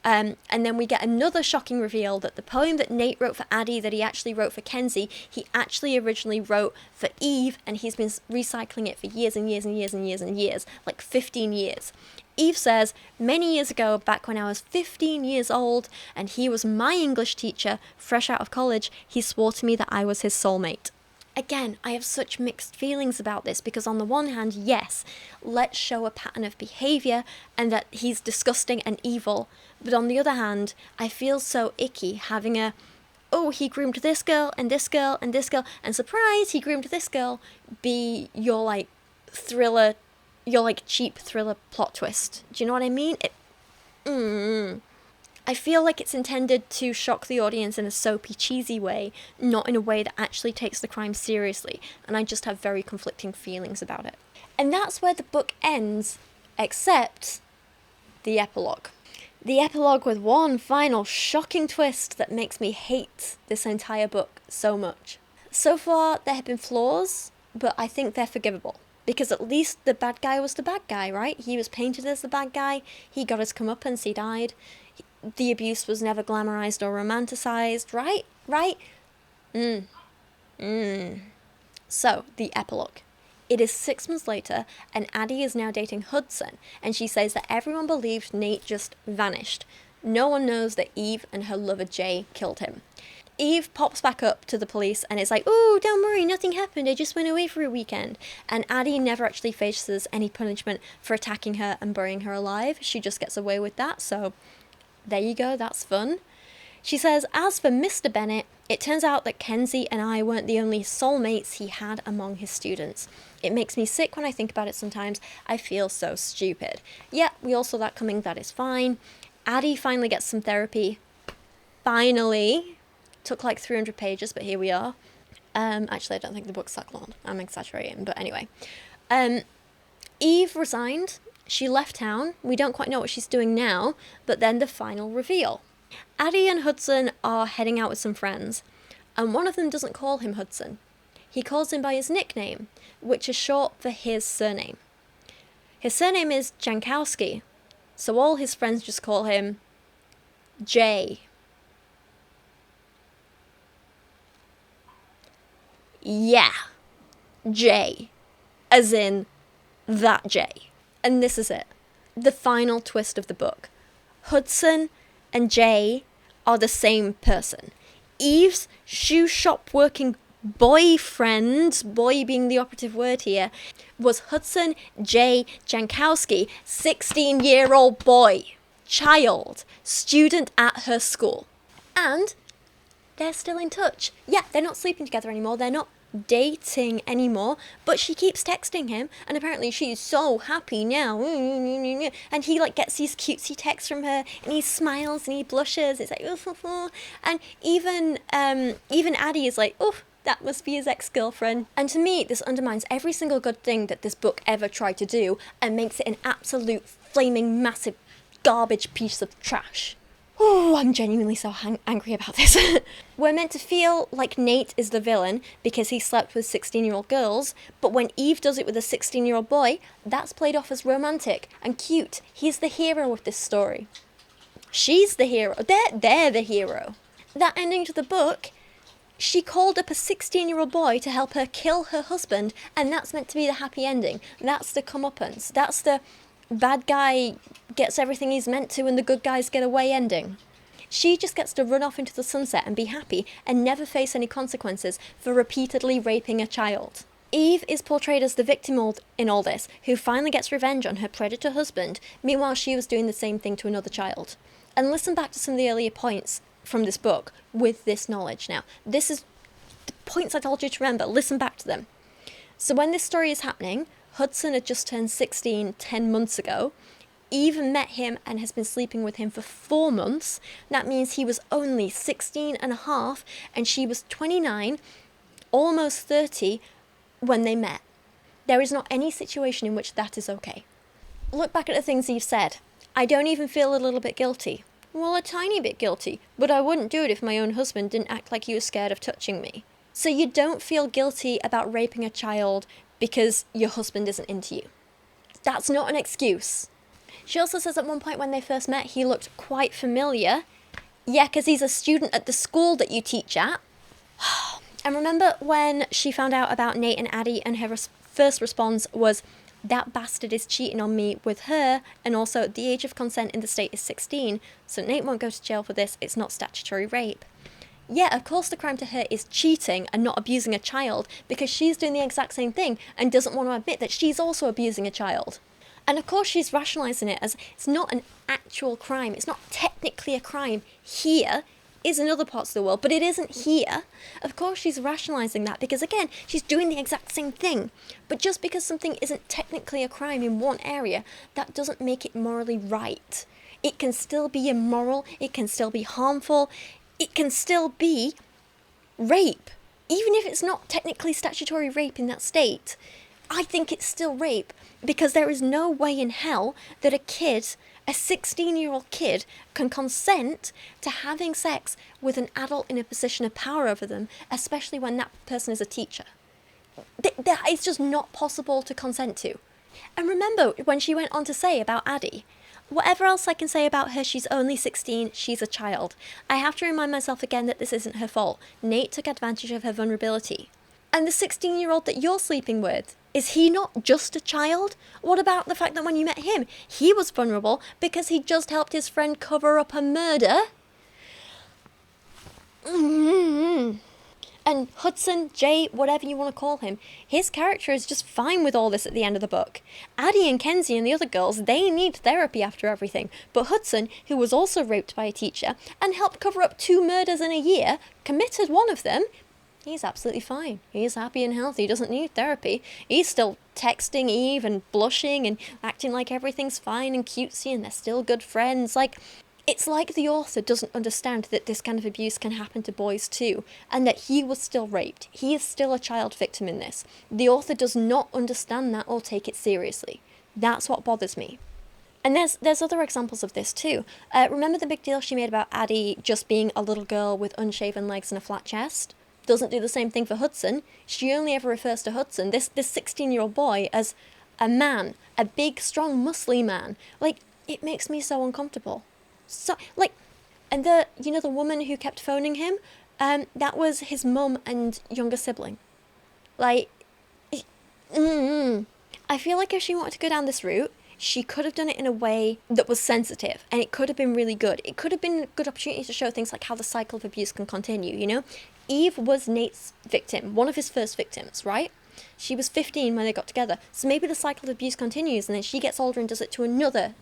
And then we get another shocking reveal that the poem that Nate wrote for Addie, that he actually wrote for Kenzie, he actually originally wrote for Eve, and he's been recycling it for years and years and years and years and years, like 15 years. Eve says, many years ago, back when I was 15 years old, and he was my English teacher, fresh out of college, he swore to me that I was his soulmate. Again, I have such mixed feelings about this, because on the one hand, yes, let's show a pattern of behaviour, and that he's disgusting and evil, but on the other hand, I feel so icky having he groomed this girl, and this girl, and this girl, and surprise, he groomed this girl, be your, like, thriller, your, like, cheap thriller plot twist. Do you know what I mean? I feel like it's intended to shock the audience in a soapy, cheesy way, not in a way that actually takes the crime seriously, and I just have very conflicting feelings about it. And that's where the book ends, except the epilogue. The epilogue with one final shocking twist that makes me hate this entire book so much. So far, there have been flaws, but I think they're forgivable. Because at least the bad guy was the bad guy, right? He was painted as the bad guy, he got his comeuppance, he died. The abuse was never glamorized or romanticized, right? So, the epilogue. It is 6 months later, and Addie is now dating Hudson, and she says that everyone believed Nate just vanished. No one knows that Eve and her lover Jay killed him. Eve pops back up to the police and it's like, oh, don't worry, nothing happened, I just went away for a weekend. And Addie never actually faces any punishment for attacking her and burying her alive. She just gets away with that, so there you go, that's fun. She says, as for Mr. Bennett, it turns out that Kenzie and I weren't the only soulmates he had among his students. It makes me sick when I think about it sometimes. I feel so stupid. Yeah, we all saw that coming, that is fine. Addie finally gets some therapy. Finally. Took like 300 pages, but here we are. Actually, I don't think the book's that long. I'm exaggerating, but anyway. Eve resigned. She left town. We don't quite know what she's doing now, but then the final reveal. Addie and Hudson are heading out with some friends, and one of them doesn't call him Hudson. He calls him by his nickname, which is short for his surname. His surname is Jankowski, so all his friends just call him Jay. Yeah, Jay, as in that Jay. And this is it, the final twist of the book. Hudson and Jay are the same person. Eve's shoe shop working boyfriend, boy being the operative word here, was Hudson J. Jankowski, 16-year-old boy, child, student at her school. And they're still in touch. Yeah, they're not sleeping together anymore, they're not dating anymore, but she keeps texting him, and apparently she's so happy now, and he like gets these cutesy texts from her, and he smiles and he blushes. It's like, and even Addie is like, oh, that must be his ex-girlfriend. And to me, this undermines every single good thing that this book ever tried to do, and makes it an absolute flaming massive garbage piece of trash. Oh, I'm genuinely so angry about this. We're meant to feel like Nate is the villain because he slept with 16-year-old girls, but when Eve does it with a 16-year-old boy, that's played off as romantic and cute. He's the hero of this story. She's the hero. They're the hero. That ending to the book, she called up a 16-year-old boy to help her kill her husband, and that's meant to be the happy ending. That's the comeuppance. That's the bad guy gets everything he's meant to and the good guys get away ending. She just gets to run off into the sunset and be happy and never face any consequences for repeatedly raping a child. Eve is portrayed as the victim in all this, who finally gets revenge on her predator husband, meanwhile she was doing the same thing to another child. And listen back to some of the earlier points from this book with this knowledge now. This is the points I told you to remember, listen back to them. So when this story is happening, Hudson had just turned 16 10 months ago. Eve met him and has been sleeping with him for 4 months. That means he was only 16 and a half and she was 29, almost 30 when they met. There is not any situation in which that is okay. Look back at the things Eve said. I don't even feel a little bit guilty. Well, a tiny bit guilty, but I wouldn't do it if my own husband didn't act like he was scared of touching me. So you don't feel guilty about raping a child because your husband isn't into you. That's not an excuse. She also says at one point when they first met, he looked quite familiar. Yeah, because he's a student at the school that you teach at. And remember when she found out about Nate and Addie and her first response was, that bastard is cheating on me with her, and also the age of consent in the state is 16, so Nate won't go to jail for this, it's not statutory rape. Yeah, of course the crime to her is cheating and not abusing a child, because she's doing the exact same thing and doesn't want to admit that she's also abusing a child. And of course she's rationalising it as it's not an actual crime, it's not technically a crime here, is in other parts of the world, but it isn't here. Of course she's rationalising that because, again, she's doing the exact same thing. But just because something isn't technically a crime in one area, that doesn't make it morally right. It can still be immoral, it can still be harmful, it can still be rape. Even if it's not technically statutory rape in that state, I think it's still rape because there is no way in hell that a 16-year-old kid can consent to having sex with an adult in a position of power over them, especially when that person is a teacher. That is just not possible to consent to. And remember when she went on to say about Addie, whatever else I can say about her, she's only 16, she's a child. I have to remind myself again that this isn't her fault. Nate took advantage of her vulnerability. And the 16-year-old that you're sleeping with, is he not just a child? What about the fact that when you met him, he was vulnerable because he just helped his friend cover up a murder? And Hudson, Jay, whatever you want to call him, his character is just fine with all this at the end of the book. Addie and Kenzie and the other girls, they need therapy after everything. But Hudson, who was also raped by a teacher and helped cover up 2 murders in a year, committed one of them, he's absolutely fine. He's happy and healthy. He doesn't need therapy. He's still texting Eve and blushing and acting like everything's fine and cutesy and they're still good friends. It's like the author doesn't understand that this kind of abuse can happen to boys too, and that he was still raped. He is still a child victim in this. The author does not understand that or take it seriously. That's what bothers me. And there's other examples of this too. Remember the big deal she made about Addie just being a little girl with unshaven legs and a flat chest? Doesn't do the same thing for Hudson. She only ever refers to Hudson, this 16-year-old boy, as a man, a big, strong, muscly man. It makes me so uncomfortable. So, and the woman who kept phoning him, that was his mum and younger sibling. I feel like if she wanted to go down this route, she could have done it in a way that was sensitive, and it could have been really good. It could have been a good opportunity to show things like how the cycle of abuse can continue, you know? Eve was Nate's victim, one of his first victims, right? She was 15 when they got together, so maybe the cycle of abuse continues, and then she gets older and does it to another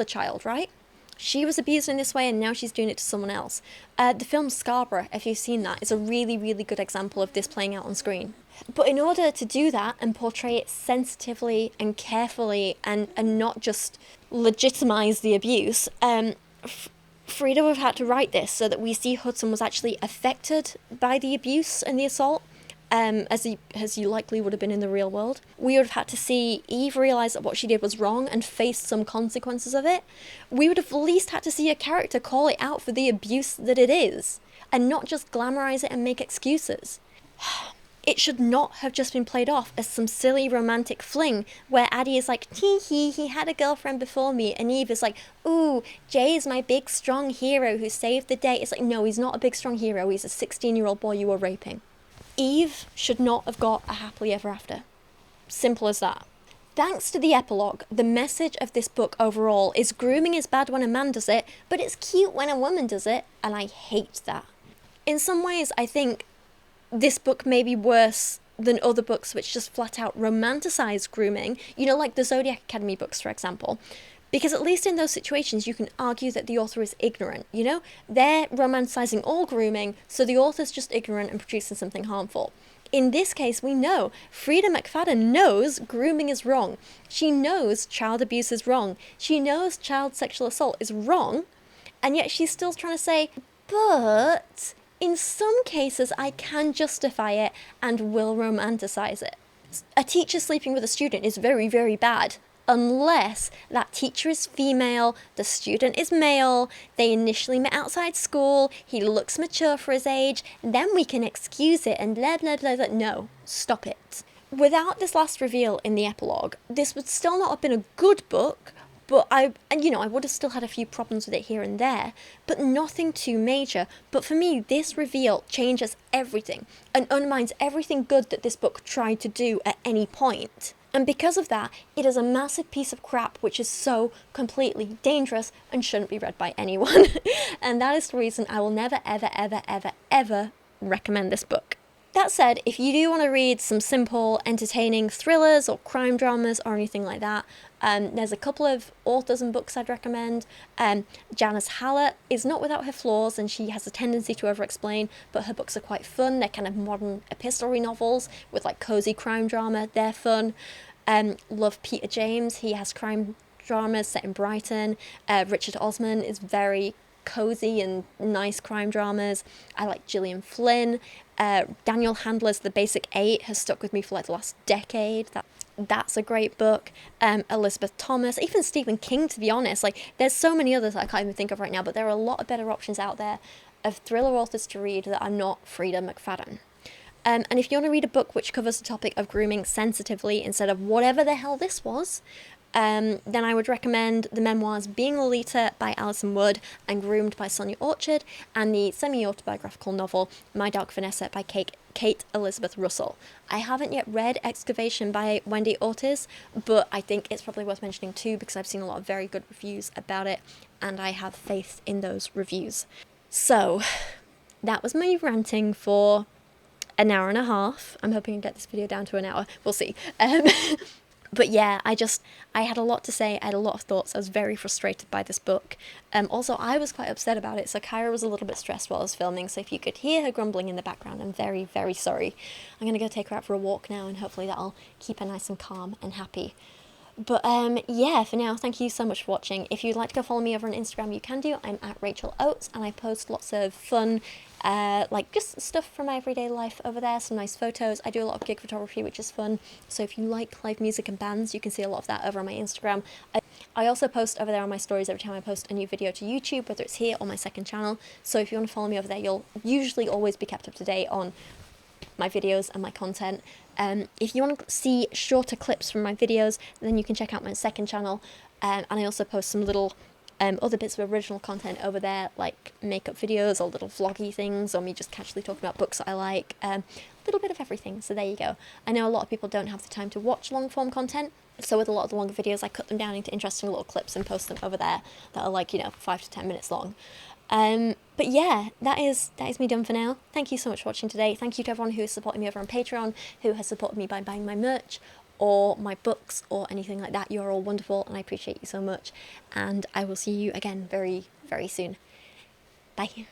child, right? She was abused in this way, and now she's doing it to someone else. The film Scarborough, if you've seen that, is a really, really good example of this playing out on screen. But in order to do that and portray it sensitively and carefully and not just legitimize the abuse, Frieda would have had to write this so that we see Hudson was actually affected by the abuse and the assault, as he likely would have been in the real world. We would have had to see Eve realise that what she did was wrong and face some consequences of it. We would have at least had to see a character call it out for the abuse that it is, and not just glamorise it and make excuses. It should not have just been played off as some silly romantic fling where Addie is like, he had a girlfriend before me, and Eve is like, ooh, Jay is my big strong hero who saved the day. It's like, no, he's not a big strong hero, he's a 16-year-old boy you were raping. Eve should not have got a happily ever after. Simple as that. Thanks to the epilogue, the message of this book overall is grooming is bad when a man does it, but it's cute when a woman does it, and I hate that. In some ways, I think this book may be worse than other books which just flat out romanticize grooming, you know, like the Zodiac Academy books, for example. Because at least in those situations, you can argue that the author is ignorant, you know? They're romanticizing all grooming, so the author's just ignorant and producing something harmful. In this case, we know Freida McFadden knows grooming is wrong. She knows child abuse is wrong. She knows child sexual assault is wrong, and yet she's still trying to say, but in some cases I can justify it and will romanticize it. A teacher sleeping with a student is very, very bad, unless that teacher is female, the student is male, they initially met outside school, he looks mature for his age, then we can excuse it and blah blah blah blah. No, stop it. Without this last reveal in the epilogue, this would still not have been a good book, but I would have still had a few problems with it here and there, but nothing too major. But for me, this reveal changes everything and undermines everything good that this book tried to do at any point. And because of that, it is a massive piece of crap which is so completely dangerous and shouldn't be read by anyone. And that is the reason I will never, ever, ever, ever, ever recommend this book. That said, if you do want to read some simple, entertaining thrillers or crime dramas or anything like that, there's a couple of authors and books I'd recommend. Janice Hallett is not without her flaws, and she has a tendency to over-explain, but her books are quite fun. They're kind of modern epistolary novels with like cozy crime drama. They're fun. Love Peter James. He has crime dramas set in Brighton. Richard Osman is very cozy and nice crime dramas. I like Gillian Flynn. Daniel Handler's The Basic Eight has stuck with me for like the last decade. That's a great book. Elizabeth Thomas, even Stephen King, to be honest. Like, there's so many others that I can't even think of right now, but there are a lot of better options out there of thriller authors to read that are not Freida McFadden. And if you want to read a book which covers the topic of grooming sensitively instead of whatever the hell this was, then I would recommend the memoirs Being Lolita by Alison Wood and Groomed by Sonia Orchard, and the semi-autobiographical novel My Dark Vanessa by Kate Elizabeth Russell. I haven't yet read Excavation by Wendy Oates, but I think it's probably worth mentioning too because I've seen a lot of very good reviews about it, and I have faith in those reviews. So, that was my ranting for an hour and a half. I'm hoping I get this video down to an hour. We'll see. But yeah, I had a lot to say, I had a lot of thoughts, I was very frustrated by this book. Also, I was quite upset about it, so Kyra was a little bit stressed while I was filming, so if you could hear her grumbling in the background, I'm very, very sorry. I'm going to go take her out for a walk now, and hopefully that'll keep her nice and calm and happy. But yeah, for now, thank you so much for watching. If you'd like to go follow me over on Instagram, you can do. I'm at Rachel Oates, and I post lots of fun, like just stuff from my everyday life over there, some nice photos. I do a lot of gig photography, which is fun. So if you like live music and bands, you can see a lot of that over on my Instagram. I also post over there on my stories every time I post a new video to YouTube, whether it's here or my second channel. So if you want to follow me over there, you'll usually always be kept up to date on my videos and my content. If you want to see shorter clips from my videos, then you can check out my second channel, and I also post some little other bits of original content over there, like makeup videos or little vloggy things, or me just casually talking about books that I like, a little bit of everything. So there you go. I know a lot of people don't have the time to watch long form content, so with a lot of the longer videos I cut them down into interesting little clips and post them over there that are like, 5 to 10 minutes long. But yeah, that is me done for now. Thank you so much for watching today. Thank you to everyone who is supporting me over on Patreon, who has supported me by buying my merch or my books or anything like that. You're all wonderful and I appreciate you so much. And I will see you again very, very soon. Bye.